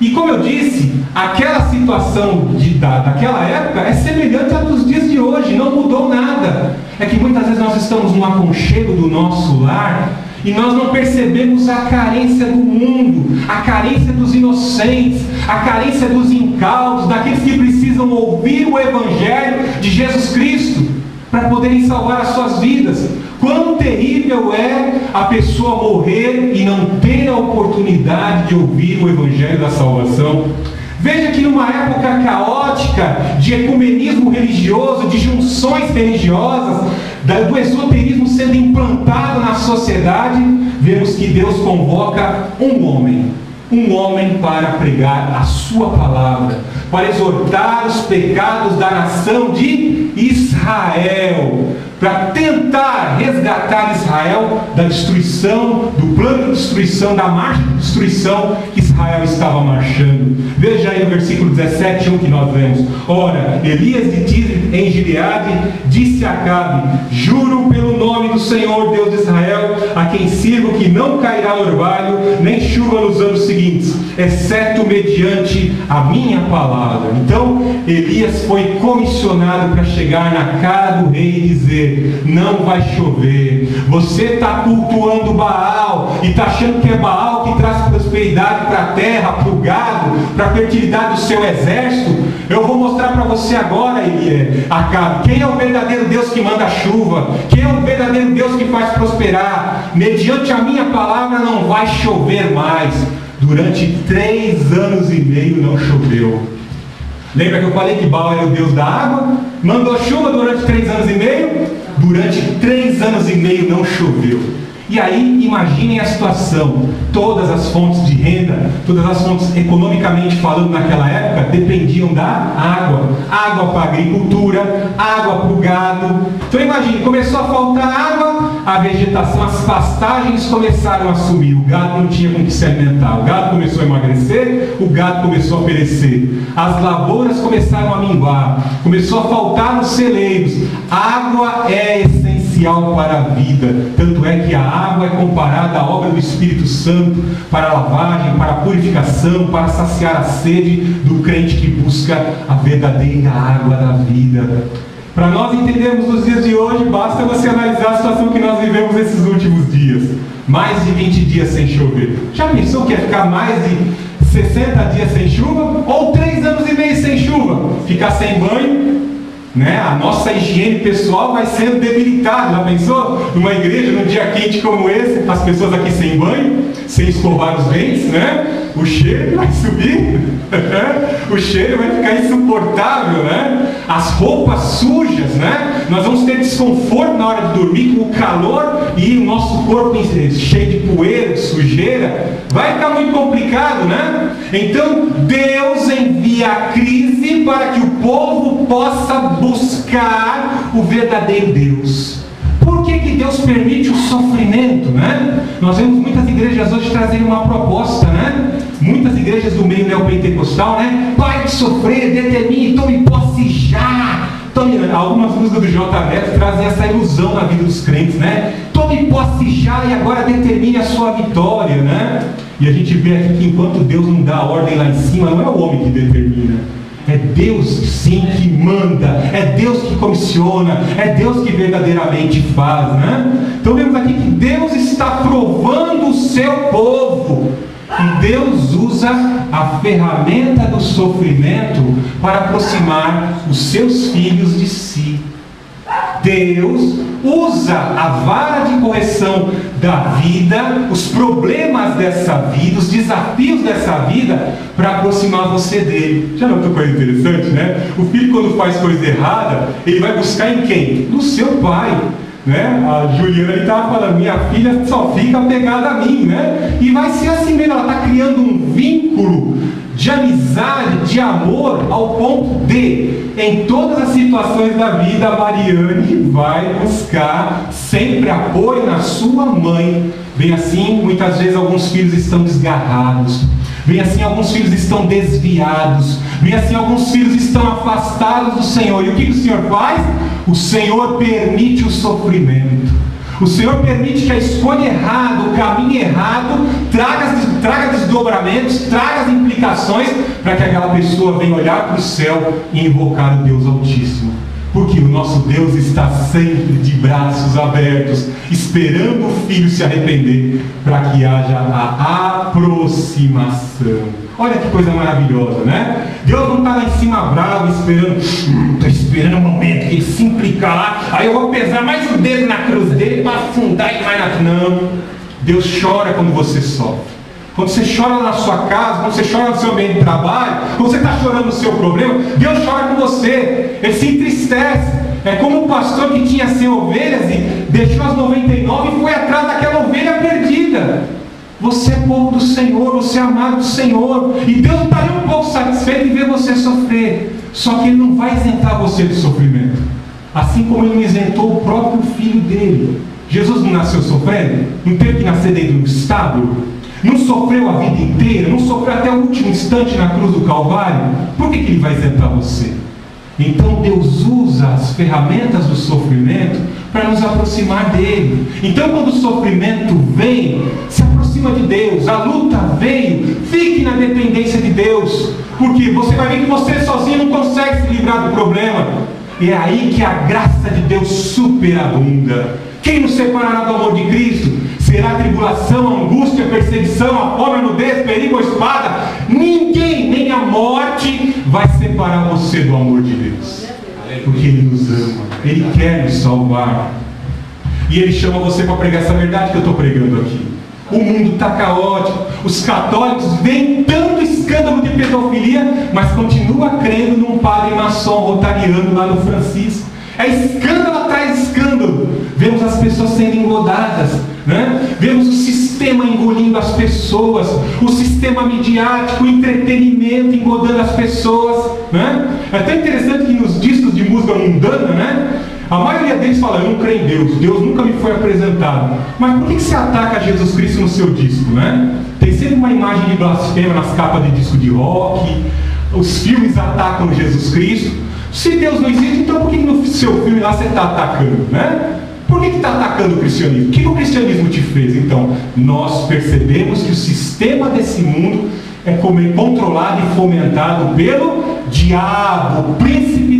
E como eu disse, aquela situação daquela época é semelhante à dos dias de hoje, não mudou nada. É que muitas vezes nós estamos no aconchego do nosso lar e nós não percebemos a carência do mundo, a carência dos inocentes, a carência dos incautos, daqueles que precisam ouvir o Evangelho de Jesus Cristo para poderem salvar as suas vidas. Quão terrível é a pessoa morrer e não ter a oportunidade de ouvir o Evangelho da salvação. Veja que numa época caótica, de ecumenismo religioso, de junções religiosas, do esoterismo sendo implantado na sociedade, vemos que Deus convoca um homem para pregar a sua palavra, para exortar os pecados da nação de Israel, para tentar resgatar Israel da destruição, do plano de destruição, da marcha de destruição que Israel estava marchando. Veja aí no versículo 17, que nós vemos. Ora, Elias de Tisbe em Gileade disse a Acabe: juro pelo nome do Senhor Deus de Israel, a quem sirvo, que não cairá orvalho nem chuva nos anos seguintes, exceto mediante a minha palavra. Então Elias foi comissionado para chegar na cara do rei e dizer: não vai chover, você está cultuando Baal e está achando que é Baal que traz prosperidade para a terra, para o gado, para a fertilidade do seu exército. Eu vou mostrar para você agora, Acabe, quem é o verdadeiro Deus que manda chuva, quem é o verdadeiro Deus que faz prosperar. Mediante a minha palavra não vai chover mais. Durante 3 anos e meio não choveu. Lembra que eu falei que Baal era o Deus da água? Mandou chuva durante 3 anos e meio? Durante 3 anos e meio não choveu. E aí, imaginem a situação. Todas as fontes de renda, todas as fontes economicamente falando naquela época, dependiam da água. Água para a agricultura, água para o gado. Então imagine, começou a faltar água, a vegetação, as pastagens começaram a sumir. O gado não tinha com que se alimentar. O gado começou a emagrecer, o gado começou a perecer. As lavouras começaram a minguar. Começou a faltar nos celeiros. Água é essencial para a vida. Tanto é que a água é comparada à obra do Espírito Santo para a lavagem, para a purificação, para saciar a sede do crente que busca a verdadeira água da vida. Para nós entendermos os dias de hoje, basta você analisar a situação que nós vivemos esses últimos dias. Mais de 20 dias sem chover. Já pensou que ia ficar mais de 60 dias sem chuva? Ou 3 anos e meio sem chuva? Ficar sem banho? A nossa higiene pessoal vai sendo debilitada. Já pensou? Numa igreja, num dia quente como esse, as pessoas aqui sem banho, sem escovar os dentes, O cheiro vai subir, o cheiro vai ficar insuportável, né? As roupas sujas, né? Nós vamos ter desconforto na hora de dormir com o calor e o nosso corpo cheio de poeira, de sujeira. Vai ficar muito complicado, né? Então Deus envia a crise para que o povo possa buscar o verdadeiro Deus. Por que Deus permite o sofrimento, né? Nós vemos muitas igrejas hoje trazerem uma proposta, né? Muitas igrejas do meio neopentecostal, né? Pare de sofrer, determine, tome posse já. Algumas músicas do J. Neto trazem essa ilusão na vida dos crentes, né? Tome posse já e agora determine a sua vitória, né? E a gente vê aqui que enquanto Deus não dá a ordem lá em cima, não é o homem que determina. É Deus sim que manda, é Deus que comissiona, é Deus que verdadeiramente faz, né? Então vemos aqui que Deus está provando o seu povo. E Deus usa a ferramenta do sofrimento para aproximar os seus filhos de si. Deus usa a vara de correção da vida, os problemas dessa vida, os desafios dessa vida, para aproximar você dele. Já notou coisa interessante, né? O filho, quando faz coisa errada, ele vai buscar em quem? No seu pai, né? A Juliana estava falando, minha filha só fica apegada a mim, né? E vai ser assim mesmo, ela está criando um vínculo de amizade, de amor, ao ponto de, em todas as situações da vida, a Mariane vai buscar sempre apoio na sua mãe. Bem assim, muitas vezes alguns filhos estão desgarrados, bem assim, alguns filhos estão desviados, bem assim, alguns filhos estão afastados do Senhor. E o que o Senhor faz? O Senhor permite o sofrimento. O Senhor permite que a escolha errada, o caminho errado, traga desdobramentos, traga as implicações, para que aquela pessoa venha olhar para o céu e invocar o Deus Altíssimo. Porque o nosso Deus está sempre de braços abertos, esperando o filho se arrepender, para que haja a aproximação. Olha que coisa maravilhosa, né? Deus não está lá em cima bravo, estou esperando o momento que ele se implicar lá, aí eu vou pesar mais o dedo na cruz dele para afundar ele mais na... Não. Deus chora quando você sofre. Quando você chora na sua casa, quando você chora no seu ambiente de trabalho, quando você está chorando no seu problema, Deus chora com você. Ele se entristece. É como um pastor que tinha 100 ovelhas e deixou as 99 e foi atrás daquela ovelha perdida. Você é povo do Senhor, você é amado do Senhor, e Deus não está nem um pouco satisfeito em ver você sofrer. Só que Ele não vai isentar você do sofrimento, assim como Ele não isentou o próprio filho dele. Jesus não nasceu sofrendo? Não teve que nascer dentro do estábulo? Não sofreu a vida inteira? Não sofreu até o último instante na cruz do Calvário? Por que Ele vai isentar você? Então Deus usa as ferramentas do sofrimento para nos aproximar dele. Então quando o sofrimento vem, se aproxima de Deus. A luta veio, fique na dependência de Deus, porque você vai ver que você sozinho não consegue se livrar do problema. E é aí que a graça de Deus superabunda. Quem nos separará do amor de Cristo? Será a tribulação, a angústia, a perseguição, a fome, a nudez, perigo ou espada? Ninguém, nem a morte, vai separar você do amor de Deus. Porque Ele nos ama, Ele quer nos salvar. E Ele chama você para pregar essa verdade que eu estou pregando aqui. O mundo está caótico, os católicos veem tanto escândalo de pedofilia, mas continua crendo num padre maçom rotariano lá no Francisco. É escândalo atrás de escândalo. Vemos as pessoas sendo engodadas, né? Vemos o sistema engolindo as pessoas, o sistema midiático, o entretenimento engodando as pessoas, né? É até interessante que nos discos de música mundana, né, a maioria deles fala, eu não creio em Deus, Deus nunca me foi apresentado. Mas por que você ataca Jesus Cristo no seu disco, né? Tem sempre uma imagem de blasfêmia nas capas de disco de rock, os filmes atacam Jesus Cristo. Se Deus não existe, então por que no seu filme lá você está atacando, né? Por que está atacando o cristianismo? O que o cristianismo te fez? Então, nós percebemos que o sistema desse mundo é controlado e fomentado pelo diabo, o príncipe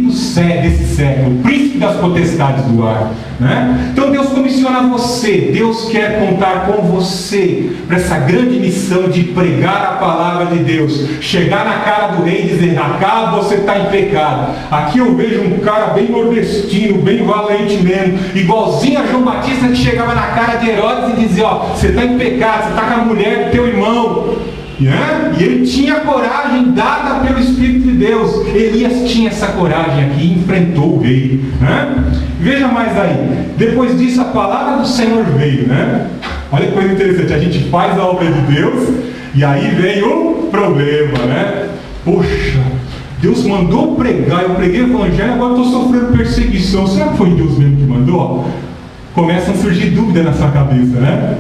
desse século, o príncipe das potestades do ar, né? Então Deus comissiona você, Deus quer contar com você para essa grande missão de pregar a palavra de Deus, chegar na cara do rei e dizer, acá você está em pecado. Aqui eu vejo um cara bem nordestino, bem valente mesmo, igualzinho a João Batista, que chegava na cara de Herodes e dizia, ó, você está em pecado, você está com a mulher do teu irmão. né? E ele tinha coragem dada pelo Espírito de Deus. Elias tinha essa coragem aqui e enfrentou o rei, né? Veja mais aí. Depois disso a palavra do Senhor veio, né? Olha que coisa interessante. A gente faz a obra de Deus e aí vem o problema, né? Poxa, Deus mandou pregar, eu preguei o evangelho, agora estou sofrendo perseguição. Será que foi Deus mesmo que mandou? Começam a surgir dúvidas na sua cabeça, né?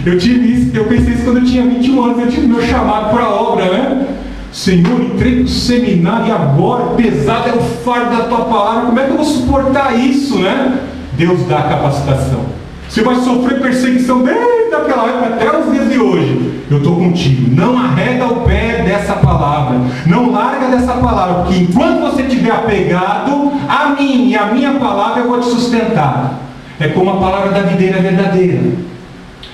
Eu pensei isso quando eu tinha 21 anos, eu tive meu chamado para a obra, né? Senhor, entrei no seminário e agora, pesado é o fardo da tua palavra, como é que eu vou suportar isso, né? Deus dá a capacitação. Você vai sofrer perseguição desde aquela época até os dias de hoje. Eu estou contigo. Não arreda o pé dessa palavra. Não larga dessa palavra. Porque enquanto você estiver apegado a mim e a minha palavra, eu vou te sustentar. É como a palavra da videira verdadeira.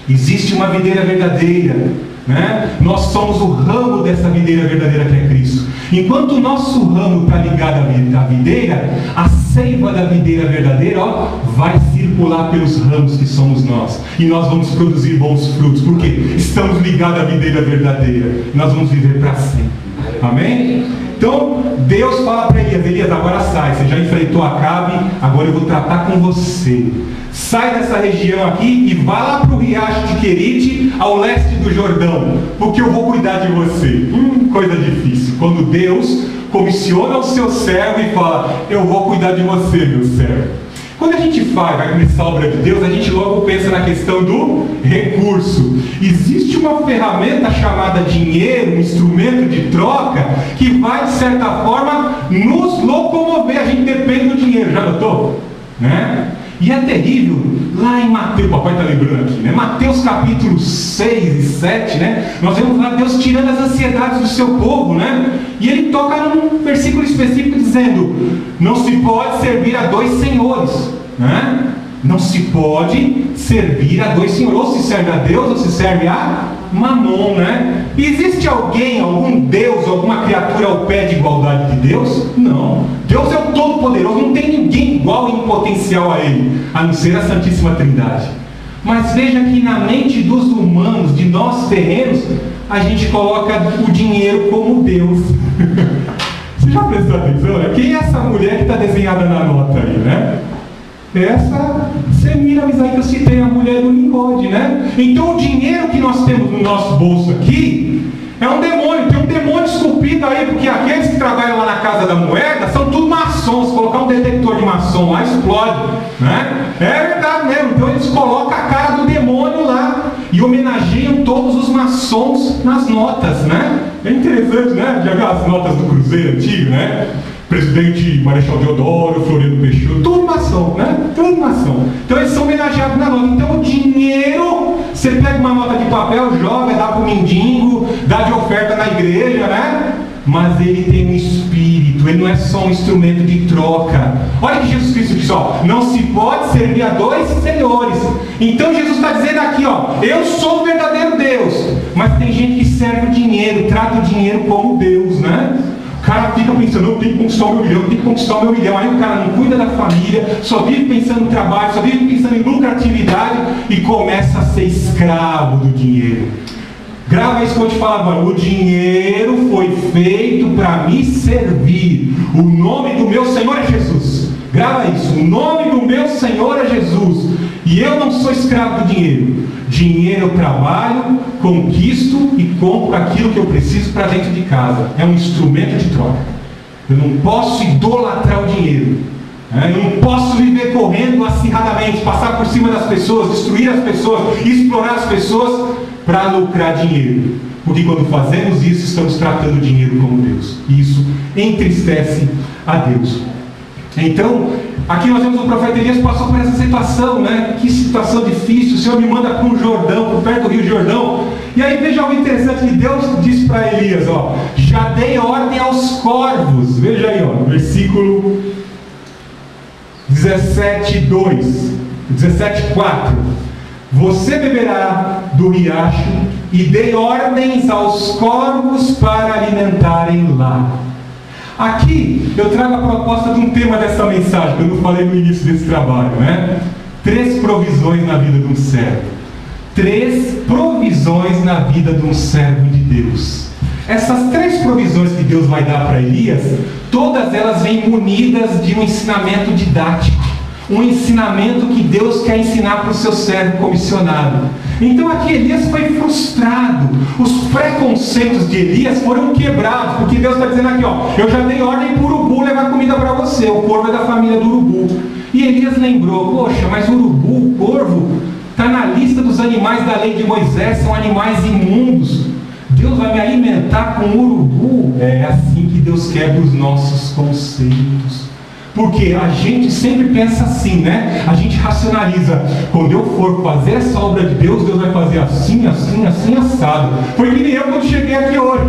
Existe uma videira verdadeira, né? Nós somos o ramo dessa videira verdadeira que é Cristo. Enquanto o nosso ramo está ligado à videira, a seiva da videira verdadeira, ó, vai circular pelos ramos que somos nós. E nós vamos produzir bons frutos, porque estamos ligados à videira verdadeira. Nós vamos viver para sempre. Amém? Então, Deus fala para Elias: Elias, agora sai, você já enfrentou Acabe, agora eu vou tratar com você. Sai dessa região aqui e vá lá para o riacho de Querite, ao leste do Jordão, porque eu vou cuidar de você. Coisa difícil. Quando Deus comissiona o seu servo e fala: eu vou cuidar de você, meu servo. Quando a gente vai começar a obra de Deus, a gente logo pensa na questão do recurso. Existe uma ferramenta chamada dinheiro, um instrumento de troca, que vai, de certa forma, nos locomover. A gente depende do dinheiro, já notou? Né? E é terrível, lá em Mateus, o papai está lembrando aqui, né? Mateus capítulo 6 e 7, né? Nós vemos lá Deus tirando as ansiedades do seu povo, né? E ele toca num versículo específico dizendo: não se pode servir a dois senhores, né? Não se pode servir a dois senhores, ou se serve a Deus ou se serve a Mamon, né? E existe alguém, algum Deus, alguma criatura ao pé de igualdade de Deus? Não. Deus é o Todo-Poderoso, não tem ninguém igual em potencial a Ele, a não ser a Santíssima Trindade. Mas veja que na mente dos humanos, de nós terrenos, a gente coloca o dinheiro como Deus. Você já prestou atenção, né? Quem é essa mulher que está desenhada na nota aí, né? Essa Semiramis aí que eu citei, a mulher do Nimrod, né? Então o dinheiro que nós temos no nosso bolso aqui é um demônio, tem um demônio esculpido aí, porque aqueles que trabalham lá na Casa da Moeda são tudo maçons. Se colocar um detector de maçom lá, explode, né? É verdade mesmo. Então eles colocam a cara do demônio lá e homenageiam todos os maçons nas notas, né? É interessante, né? Já viu as notas do Cruzeiro antigo, né? Presidente Marechal Deodoro, Floriano Peixoto, tudo maçom, né? Tudo maçom. Então eles são homenageados na nota. Então o dinheiro, você pega uma nota de papel, joga, dá para o mendigo, dá de oferta na igreja, né? Mas ele tem um espírito, ele não é só um instrumento de troca. Olha que Jesus Cristo disse, ó, não se pode servir a dois senhores. Então Jesus está dizendo aqui, ó, eu sou o verdadeiro Deus. Mas tem gente que serve o dinheiro, trata o dinheiro como Deus, né? O cara fica pensando, eu tenho que conquistar o meu milhão, eu tenho que conquistar o meu milhão. Aí o cara não cuida da família, só vive pensando no trabalho, só vive pensando em lucratividade e começa a ser escravo do dinheiro. Grava isso que eu vou te falar agora. O dinheiro foi feito para me servir. O nome do meu Senhor é Jesus. Grava isso. O nome do meu Senhor é Jesus. E eu não sou escravo do dinheiro. Dinheiro eu trabalho, conquisto e compro aquilo que eu preciso para dentro de casa. É um instrumento de troca. Eu não posso idolatrar o dinheiro. Eu não posso viver correndo acirradamente, passar por cima das pessoas, destruir as pessoas, explorar as pessoas para lucrar dinheiro. Porque quando fazemos isso, estamos tratando o dinheiro como Deus. E isso entristece a Deus. Então, aqui nós vemos o profeta Elias passou por essa situação, né? Que situação difícil. O Senhor me manda para um Jordão, por perto do Rio Jordão. E aí veja algo interessante que Deus disse para Elias, ó, já dei ordem aos corvos. Veja aí, ó, versículo 17:2, 17:4. Você beberá do riacho e dei ordens aos corvos para alimentarem lá. Aqui eu trago a proposta de um tema dessa mensagem, que eu não falei no início desse trabalho, né? 3 provisões na vida de um servo. 3 provisões na vida de um servo de Deus. Essas 3 provisões que Deus vai dar para Elias, todas elas vêm munidas de um ensinamento didático, um ensinamento que Deus quer ensinar para o seu servo comissionado. Então aqui Elias foi frustrado, os preconceitos de Elias foram quebrados, porque Deus está dizendo aqui, ó, eu já dei ordem para o urubu levar comida para você, o corvo é da família do urubu. E Elias lembrou, poxa, mas o urubu, o corvo, está na lista dos animais da lei de Moisés, são animais imundos. Deus vai me alimentar com urubu? É assim que Deus quebra os nossos conceitos. Porque a gente sempre pensa assim, né? A gente racionaliza. Quando eu for fazer essa obra de Deus, Deus vai fazer assim, assim, assim, assado. Foi que nem eu quando cheguei aqui hoje.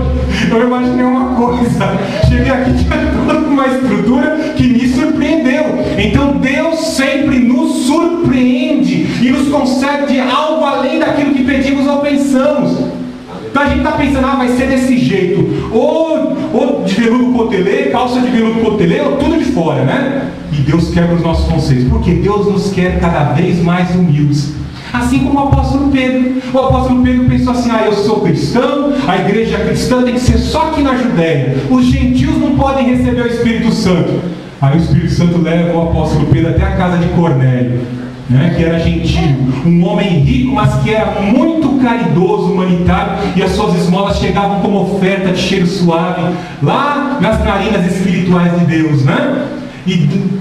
Eu imaginei uma coisa. Cheguei aqui, tinha toda uma estrutura que me surpreendeu. Então Deus sempre nos surpreende e nos concede algo além daquilo que pedimos ou pensamos. Então a gente está pensando, vai ser desse jeito, ou de veludo cotelê, calça de veludo cotelê, ou tudo de fora, né? E Deus quebra os nossos conceitos, porque Deus nos quer cada vez mais humildes. Assim como o apóstolo Pedro. O apóstolo Pedro pensou assim, eu sou cristão, a igreja cristã tem que ser só aqui na Judéia, os gentios não podem receber o Espírito Santo. Aí o Espírito Santo leva o apóstolo Pedro até a casa de Cornélio, que era gentil, um homem rico, mas que era muito caridoso, humanitário, e as suas esmolas chegavam como oferta de cheiro suave, lá nas narinas espirituais de Deus, né? E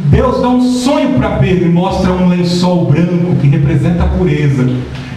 Deus dá um sonho para Pedro e mostra um lençol branco que representa a pureza,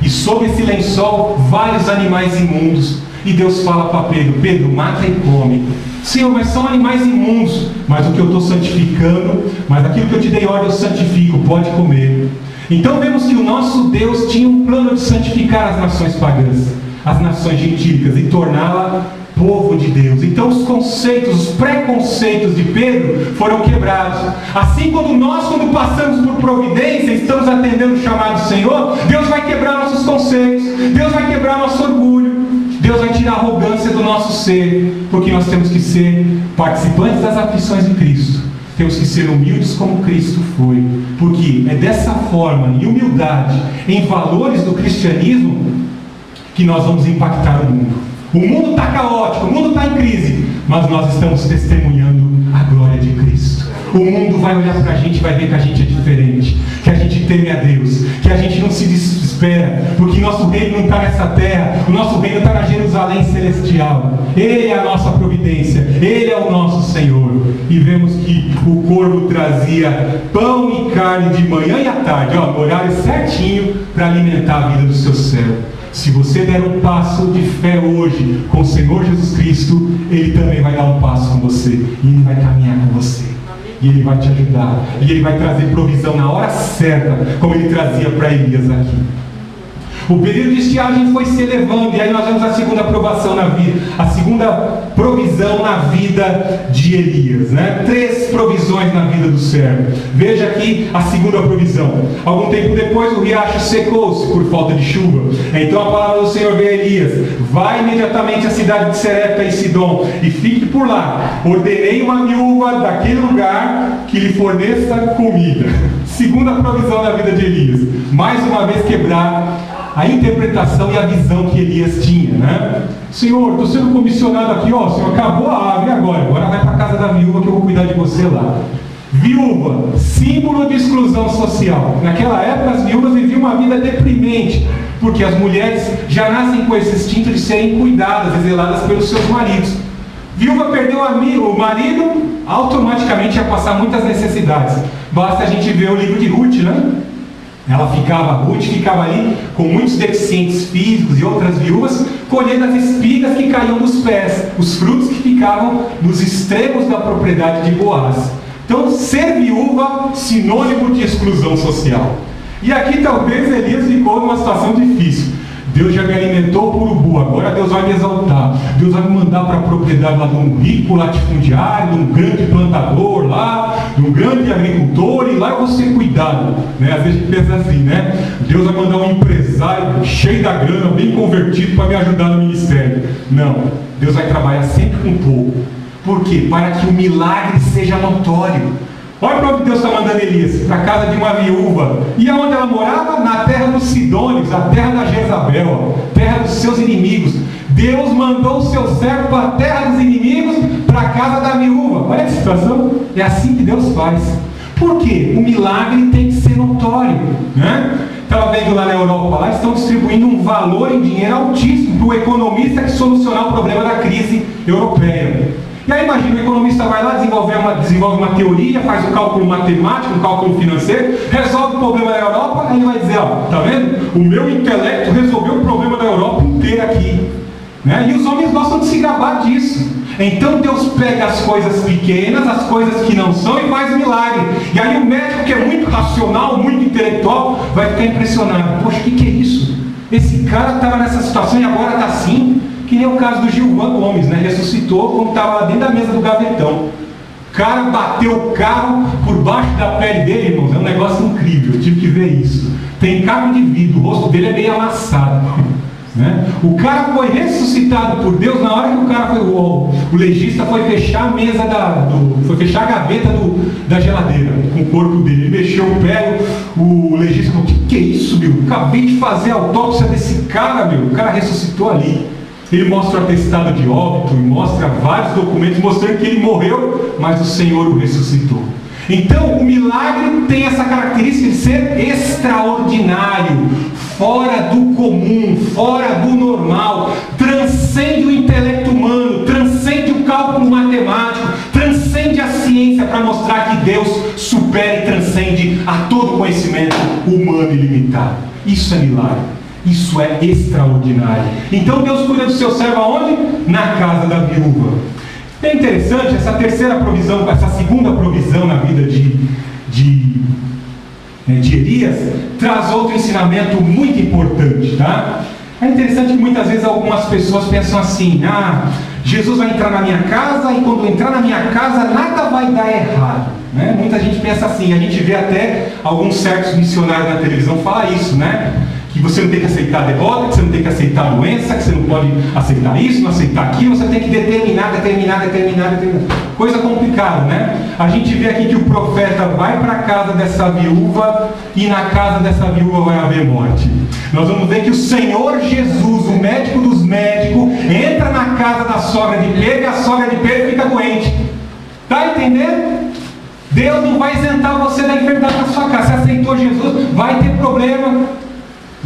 e sob esse lençol vários animais imundos, e Deus fala para Pedro, Pedro, mata e come. Senhor, mas são animais imundos, mas o que eu estou santificando, mas aquilo que eu te dei ordem eu santifico, pode comer. Então vemos que o nosso Deus tinha um plano de santificar as nações pagãs, as nações gentílicas, e torná-la povo de Deus. Então os conceitos, os preconceitos de Pedro foram quebrados. Assim, quando passamos por providência, estamos atendendo o chamado do Senhor, Deus vai quebrar nossos conceitos, Deus vai quebrar nosso orgulho, Deus vai tirar a arrogância do nosso ser, porque nós temos que ser participantes das aflições de Cristo. Temos que ser humildes como Cristo foi, porque é dessa forma, em humildade, em valores do cristianismo, que nós vamos impactar o mundo. O mundo está caótico, o mundo está em crise, mas nós estamos testemunhando a glória de Cristo. O mundo vai olhar para a gente e vai ver que a gente é diferente, que a gente teme a Deus, que a gente não se desespera, porque nosso reino não está nessa terra, o nosso reino está na Jerusalém celestial. Ele é a nossa providência, Ele é o nosso Senhor. E vemos que o corvo trazia pão e carne de manhã e à tarde, no horário certinho, para alimentar a vida do seu servo. Se você der um passo de fé hoje com o Senhor Jesus Cristo, Ele também vai dar um passo com você, e Ele vai caminhar com você, e Ele vai te ajudar, e Ele vai trazer provisão na hora certa, como Ele trazia para Elias aqui. O período de estiagem foi se elevando, e aí nós vemos a segunda provisão na vida de Elias, 3 provisões na vida do servo. Veja aqui a segunda provisão. Algum tempo depois o riacho secou-se por falta de chuva. Então a palavra do Senhor veio a Elias: vai imediatamente à cidade de Serepta e Sidom e fique por lá. Ordenei uma viúva daquele lugar que lhe forneça comida. Segunda provisão na vida de Elias. Mais uma vez quebrar a interpretação e a visão que Elias tinha, Senhor, estou sendo comissionado aqui, Senhor, acabou a árvore agora vai para a casa da viúva que eu vou cuidar de você lá. Viúva, símbolo de exclusão social. Naquela época as viúvas viviam uma vida deprimente, porque as mulheres já nascem com esse instinto de serem cuidadas e zeladas pelos seus maridos. Viúva perdeu o marido, automaticamente ia passar muitas necessidades. Basta a gente ver o livro de Ruth, Ruth ficava ali com muitos deficientes físicos e outras viúvas, colhendo as espigas que caíam dos pés, os frutos que ficavam nos extremos da propriedade de Boaz. Então, ser viúva, sinônimo de exclusão social. E aqui talvez Elias ficou numa situação difícil. Deus já me alimentou por urubu, agora Deus vai me exaltar. Deus vai me mandar para a propriedade lá de um rico latifundiário, de um grande plantador lá, de um grande agricultor, e lá eu vou ser cuidado. Às vezes a gente pensa assim, Deus vai mandar um empresário cheio da grana, bem convertido, para me ajudar no ministério. Não, Deus vai trabalhar sempre com pouco. Por quê? Para que o milagre seja notório. Olha para onde Deus está mandando Elias, para a casa de uma viúva. E aonde ela morava? Na terra dos Sidônios, a terra da Jezabel, terra dos seus inimigos. Deus mandou o seu servo para a terra dos inimigos, para a casa da viúva. Olha a situação. É assim que Deus faz. Por quê? O milagre tem que ser notório, né? Estava vendo lá na Europa, lá estão distribuindo um valor em dinheiro altíssimo para o economista que solucionar o problema da crise europeia. E aí imagina, o economista vai lá, desenvolve uma teoria, faz um cálculo matemático, um cálculo financeiro, resolve o problema da Europa, aí ele vai dizer, ó, tá vendo? O meu intelecto resolveu o problema da Europa inteira aqui. Né? E os homens gostam de se gabar disso. Então Deus pega as coisas pequenas, as coisas que não são, e faz milagre. E aí o médico, que é muito racional, muito intelectual, vai ficar impressionado. Poxa, o que é isso? Esse cara estava nessa situação e agora está assim. Que nem o caso do Gilvan Gomes, né? Ressuscitou quando estava lá dentro da mesa do gavetão. O cara bateu o carro por baixo da pele dele, irmãos. É um negócio incrível, eu tive que ver isso. Tem carne de vidro, o rosto dele é meio amassado. Né? O cara foi ressuscitado por Deus na hora que o cara foi, o legista foi fechar a mesa foi fechar a gaveta da geladeira com o corpo dele. Ele mexeu o pé, o legista falou: que é isso, meu? Acabei de fazer a autópsia desse cara, meu. O cara ressuscitou ali. Ele mostra o atestado de óbito, mostra vários documentos mostrando que ele morreu, mas o Senhor o ressuscitou. Então, o milagre tem essa característica de ser extraordinário, fora do comum, fora do normal, transcende o intelecto humano, transcende o cálculo matemático, transcende a ciência para mostrar que Deus supera e transcende a todo conhecimento humano ilimitado. Isso é milagre. Isso é extraordinário. Então Deus cuida do seu servo aonde? Na casa da viúva. É interessante, essa terceira provisão, essa segunda provisão na vida de Elias, traz outro ensinamento muito importante, tá? É interessante que muitas vezes algumas pessoas pensam assim: Jesus vai entrar na minha casa e quando entrar na minha casa nada vai dar errado, né? Muita gente pensa assim, a gente vê até alguns certos missionários na televisão falar isso, né? Que você não tem que aceitar a derrota, que você não tem que aceitar a doença, que você não pode aceitar isso, não aceitar aquilo, você tem que determinar. Coisa complicada, né? A gente vê aqui que o profeta vai para a casa dessa viúva e na casa dessa viúva vai haver morte. Nós vamos ver que o Senhor Jesus, o médico dos médicos, entra na casa da sogra de Pedro e a sogra de Pedro fica doente. Tá entendendo? Deus não vai isentar você da enfermidade na sua casa. Você aceitou Jesus, vai ter problema.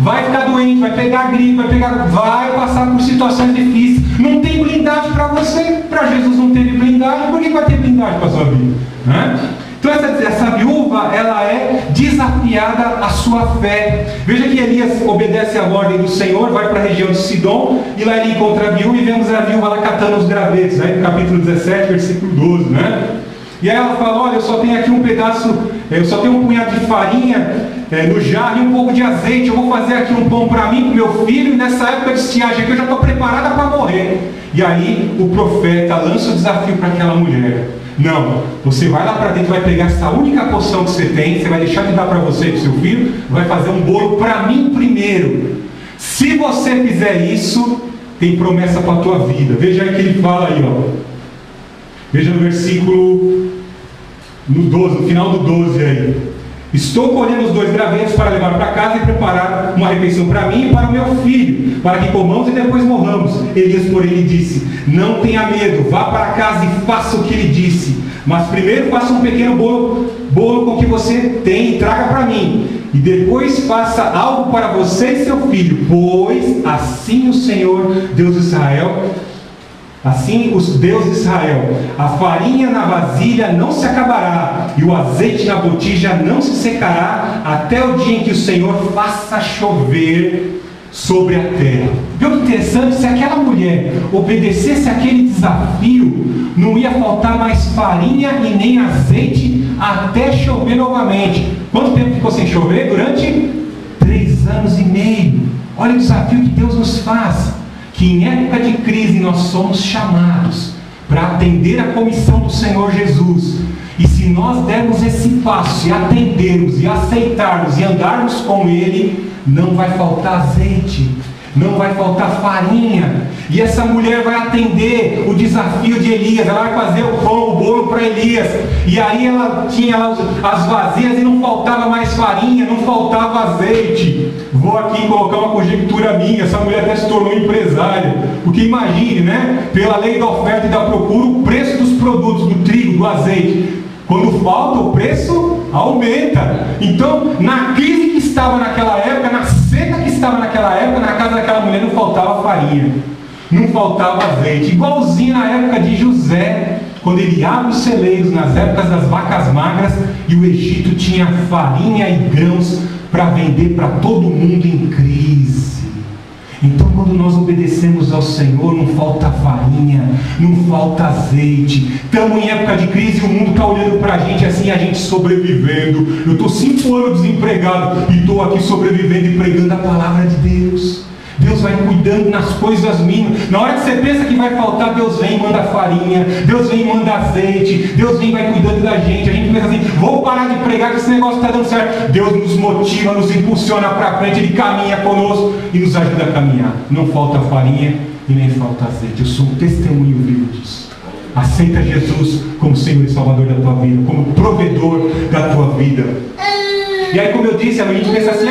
Vai ficar doente, vai pegar gripe, vai passar por situações difíceis. Não tem blindagem para você. Para Jesus não teve blindagem, por que vai ter blindagem para a sua vida? Né? Então essa viúva, ela é desafiada a sua fé. Veja que Elias obedece à ordem do Senhor, vai para a região de Sidom, e lá ele encontra a viúva, e vemos a viúva lá catando os gravetos, né? No capítulo 17, versículo 12, né? E aí ela fala: olha, eu só tenho aqui um punhado de farinha no jarro e um pouco de azeite. Eu vou fazer aqui um pão para mim, para o meu filho, e nessa época de estiagem aqui eu já estou preparada para morrer. E aí o profeta lança o desafio para aquela mulher: não, você vai lá para dentro, vai pegar essa única porção que você tem, você vai deixar de dar para você e para o seu filho, vai fazer um bolo para mim primeiro. Se você fizer isso, tem promessa para a tua vida. Veja aí que ele fala aí, ó. Veja no versículo no 12, no final do 12 aí: estou colhendo os 2 gravetos para levar para casa e preparar uma refeição para mim e para o meu filho, para que comamos e depois morramos. Elias, porém, lhe disse: não tenha medo, vá para casa e faça o que ele disse, mas primeiro faça um pequeno bolo com o que você tem e traga para mim, e depois faça algo para você e seu filho, pois assim o Senhor, Deus de Israel, assim os Deus de Israel, a farinha na vasilha não se acabará, e o azeite na botija não se secará, até o dia em que o Senhor faça chover sobre a terra. Viu que interessante? Se aquela mulher obedecesse aquele desafio, não ia faltar mais farinha e nem azeite até chover novamente. Quanto tempo ficou sem chover? Durante 3 anos e meio. Olha o desafio que Deus nos faz. Que em época de crise nós somos chamados para atender a comissão do Senhor Jesus. E se nós dermos esse passo e atendermos e aceitarmos e andarmos com Ele, não vai faltar azeite. não vai faltar farinha. E essa mulher vai atender o desafio de Elias. Ela vai fazer o pão, o bolo para Elias. E aí ela tinha lá as vasilhas e não faltava mais farinha, não faltava azeite. Vou aqui colocar uma conjectura minha. Essa mulher até se tornou empresária. Porque imagine, né? Pela lei da oferta e da procura, o preço dos produtos, do trigo, do azeite, quando falta, o preço aumenta. Então, na crise que estava naquela época, na seca que estava naquela época, na casa daquela mulher não faltava farinha, não faltava azeite. Igualzinho na época de José, quando ele abre os celeiros, nas épocas das vacas magras, e o Egito tinha farinha e grãos para vender para todo mundo em crise. Então, quando nós obedecemos ao Senhor, não falta farinha, não falta azeite. Estamos em época de crise e o mundo está olhando para a gente assim, a gente sobrevivendo. Eu estou 5 anos desempregado e estou aqui sobrevivendo e pregando a palavra de Deus. Deus vai cuidando nas coisas mínimas. Na hora que você pensa que vai faltar, Deus vem e manda farinha, Deus vem e manda azeite, Deus vem e vai cuidando da gente. A gente pensa assim, vou parar de pregar que esse negócio está dando certo. Deus nos motiva, nos impulsiona para frente, Ele caminha conosco e nos ajuda a caminhar. Não falta farinha e nem falta azeite. Eu sou um testemunho vivo disso. Aceita Jesus como Senhor e Salvador da tua vida, como provedor da tua vida. E aí, como eu disse, a gente pensa assim,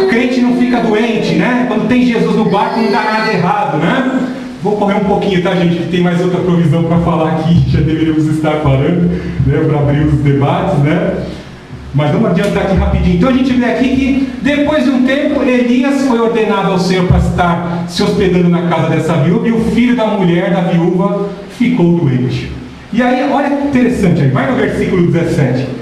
crente não fica doente, né? Quando tem Jesus no barco não dá nada errado, né? Vou correr um pouquinho, tá, gente? Que tem mais outra provisão para falar aqui, já deveríamos estar falando, né? Para abrir os debates, né? Mas vamos adiantar aqui rapidinho. Então a gente vê aqui que depois de um tempo, Elias foi ordenado ao Senhor para estar se hospedando na casa dessa viúva, e o filho da mulher, da viúva, ficou doente. E aí, olha que interessante, aí, vai no versículo 17.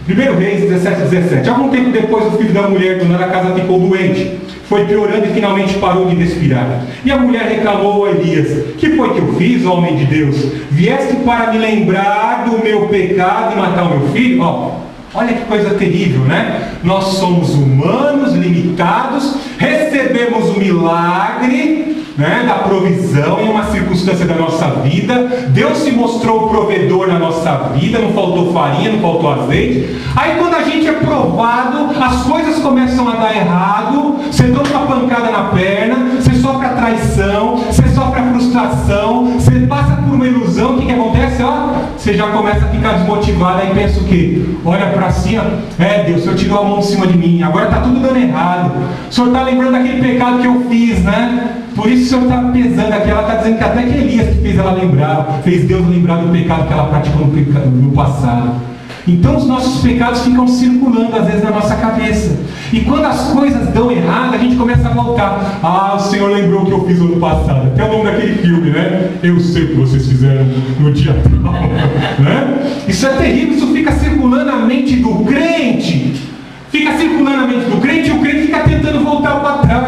1 Reis 17. Algum tempo depois, o filho da mulher dona da casa ficou doente. Foi piorando e finalmente parou de respirar. E a mulher reclamou a Elias: que foi que eu fiz, homem de Deus? Vieste para me lembrar do meu pecado e matar o meu filho? Olha que coisa terrível, né? Nós somos humanos, limitados, recebemos o milagre, né, da provisão em uma circunstância da nossa vida. Deus se mostrou o provedor na nossa vida, não faltou farinha, não faltou azeite. Aí quando a gente é provado, as coisas começam a dar errado, você toma uma pancada na perna, você sofre a traição, você sofre a frustração, você passa por uma ilusão. O que acontece? Você já começa a ficar desmotivado, aí pensa o quê? Olha para si, Deus, o Senhor tirou a mão de cima de mim, agora está tudo dando errado. O Senhor está lembrando daquele pecado que eu fiz, né? Por isso o Senhor está pesando aqui. Ela está dizendo que até que Elias que fez ela lembrar, fez Deus lembrar do pecado que ela praticou no passado. Então os nossos pecados ficam circulando às vezes na nossa cabeça. E quando as coisas dão errado, a gente começa a voltar. O Senhor lembrou o que eu fiz no ano passado. Até o nome daquele filme, né? Eu sei o que vocês fizeram no dia tal. Né? Isso é terrível, isso fica circulando na mente do crente. Fica circulando na mente do crente, e o crente fica tentando voltar para trás.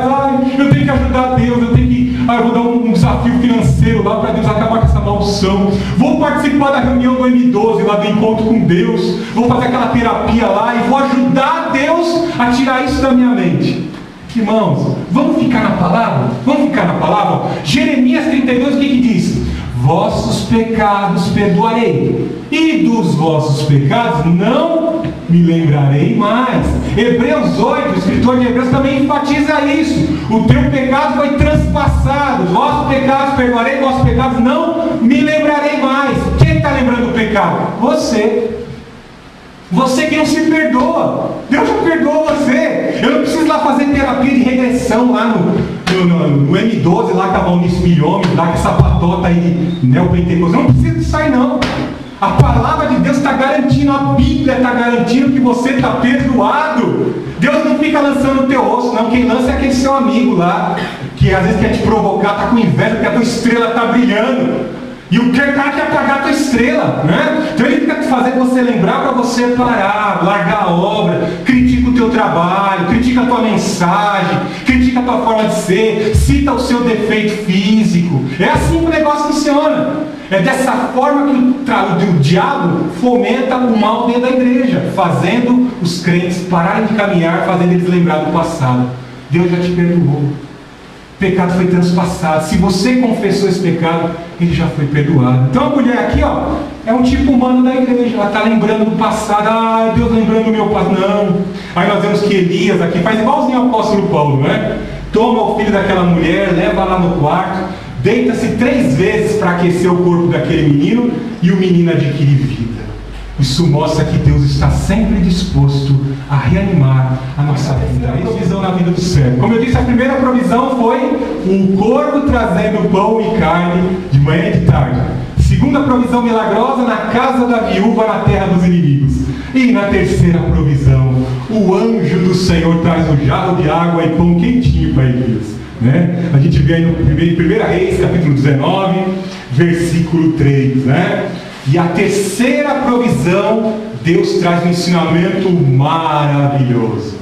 Eu tenho que ajudar Deus, eu tenho que... eu vou dar um desafio financeiro lá para Deus acabar com essa maldição. Vou participar da reunião do M12 lá do encontro com Deus. Vou fazer aquela terapia lá e vou ajudar Deus a tirar isso da minha mente. Irmãos, vamos ficar na palavra? Vamos ficar na palavra? Jeremias 32, o que diz? Vossos pecados perdoarei, e dos vossos pecados não me lembrarei mais. Hebreus 8, o escritor de Hebreus também enfatiza isso. O teu pecado foi transpassado. Vossos pecados perdoarei, vossos pecados não me lembrarei mais. Quem está lembrando do pecado? Você. Você que não se perdoa. Deus já perdoou você. Eu não preciso lá fazer terapia de regressão lá no M12, lá com a Valnice Milhomes, lá com essa patota aí, neopentecostal. Não precisa disso aí não. A palavra de Deus está garantindo, a Bíblia está garantindo que você está perdoado. Deus não fica lançando o teu osso, não. Quem lança é aquele seu amigo lá, que às vezes quer te provocar, está com inveja porque a tua estrela está brilhando. E o cara quer apagar a tua estrela, né? Então ele fica fazendo você lembrar para você parar, largar a obra, critica o teu trabalho, critica a tua mensagem, critica a tua forma de ser, cita o seu defeito físico. É assim que o negócio funciona. É dessa forma que o diabo fomenta o mal dentro da igreja, fazendo os crentes pararem de caminhar, fazendo eles lembrar do passado. Deus já te perdoou. O pecado foi transpassado. Se você confessou esse pecado, ele já foi perdoado. Então a mulher aqui, é um tipo humano da igreja. Ela está lembrando do passado. Deus lembrando do meu passado. Não. Aí nós vemos que Elias aqui faz igualzinho ao apóstolo Paulo, né? toma o filho daquela mulher, leva lá no quarto, deita-se 3 vezes para aquecer o corpo daquele menino, e o menino adquire vida. Isso mostra que Deus está sempre disposto a reanimar a nossa vida. A provisão na vida do servo. Como eu disse, a primeira provisão foi um corvo trazendo pão e carne de manhã e de tarde. Segunda provisão milagrosa, na casa da viúva, na terra dos inimigos. E na terceira provisão, o anjo do Senhor traz um jarro de água e pão quentinho para Elias. A gente vê aí no 1 Reis, capítulo 19, versículo 3. E a terceira provisão, Deus traz um ensinamento maravilhoso.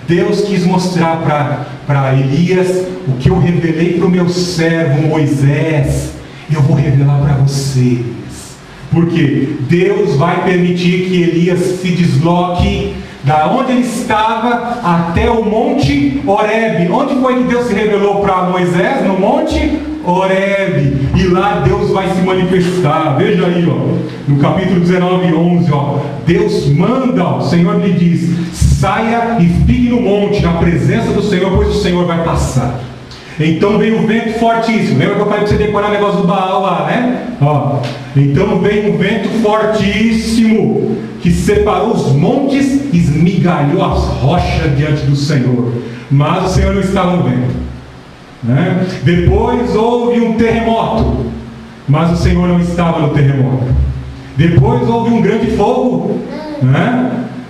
Deus quis mostrar para Elias o que eu revelei para o meu servo Moisés. Eu vou revelar para vocês. Porque Deus vai permitir que Elias se desloque da onde ele estava até o Monte Horebe. Onde foi que Deus se revelou para Moisés? No Monte Horebe. E lá Deus vai se manifestar. Veja aí, no capítulo 19, 11, Deus manda, o Senhor lhe diz: saia e fique no monte, na presença do Senhor, pois o Senhor vai passar. Então veio um vento fortíssimo. Lembra que eu falei para você decorar o negócio do Baal lá, né? Então veio um vento fortíssimo que separou os montes, esmigalhou as rochas diante do Senhor. Mas o Senhor não estava no vento. Depois houve um terremoto, mas o Senhor não estava no terremoto. Depois houve um grande fogo,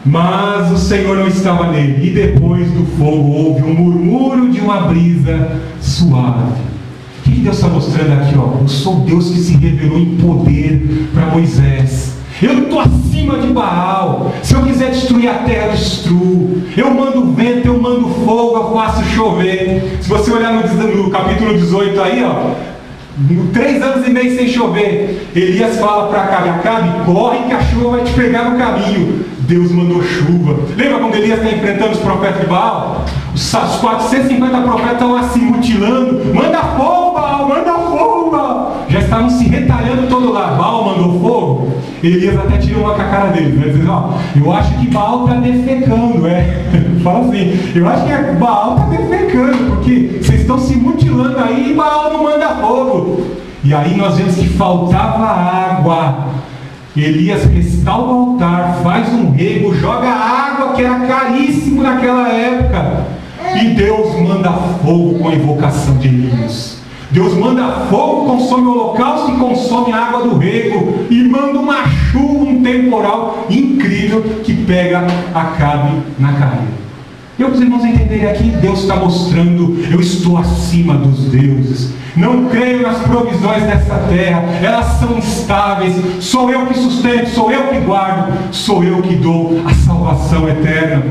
mas o Senhor não estava nele. E depois do fogo houve um murmúrio de uma brisa suave. O que Deus está mostrando aqui? Eu sou Deus que se revelou em poder para Moisés. Eu estou acima de Baal. Se eu quiser destruir a terra, eu destruo. Eu mando vento, eu mando fogo, eu faço chover. Se você olhar no capítulo 18 aí, 3 anos e meio sem chover, Elias fala para Acabe: corre que a chuva vai te pegar no caminho. Deus mandou chuva. Lembra quando Elias está enfrentando os profetas de Baal? Os 450 profetas estão lá se mutilando. Manda fogo, Baal, manda fogo, Baal. Já estavam se retalhando todo lado. Baal mandou fogo. Elias até tirou uma com a cara dele, dizendo: eu acho que Baal está defecando. Fala assim: eu acho que Baal está defecando, porque vocês estão se mutilando aí e Baal não manda fogo. E aí nós vemos que faltava água. Elias restaura o altar, faz um rego, joga água, que era caríssimo naquela época. E Deus manda fogo com a invocação de Elias. Deus manda fogo, consome o holocausto e consome a água do rego. E manda uma chuva, um temporal incrível que pega Acabe na carreira. E para os irmãos entenderem aqui, Deus está mostrando: eu estou acima dos deuses. Não creio nas provisões dessa terra, elas são instáveis. Sou eu que sustento, sou eu que guardo, sou eu que dou a salvação eterna.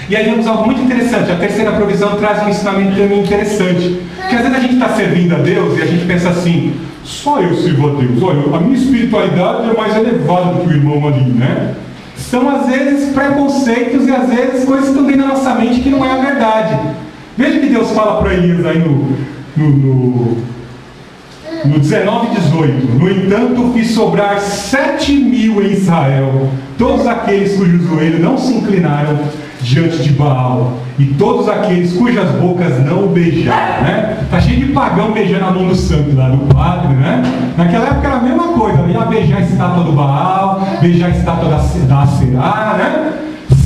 E aí vemos algo muito interessante. A terceira provisão traz um ensinamento também interessante. Porque às vezes a gente está servindo a Deus e a gente pensa assim: só eu sirvo a Deus. Olha, a minha espiritualidade é mais elevada do que o irmão ali, São às vezes preconceitos e às vezes coisas que estão dentro da nossa mente que não é a verdade. Veja que Deus fala para Elias aí no 19 e 18: no entanto fiz sobrar 7.000 em Israel, todos aqueles cujos joelhos não se inclinaram diante de Baal, e todos aqueles cujas bocas não o beijaram. Está cheio de pagão beijando a mão do santo lá, do padre, Naquela época era a mesma coisa, ia beijar a estátua do Baal, beijar a estátua da Aserá,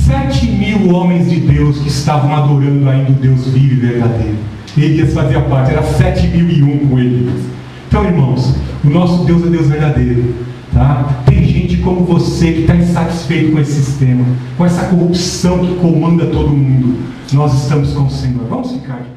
7.000 homens de Deus que estavam adorando ainda o Deus vivo e verdadeiro. Elias fazia parte, era 7.001 com Elias. Então, irmãos, o nosso Deus é Deus verdadeiro. Tem gente como você que está insatisfeito com esse sistema, com essa corrupção que comanda todo mundo. Nós estamos com o Senhor. Vamos ficar de pé.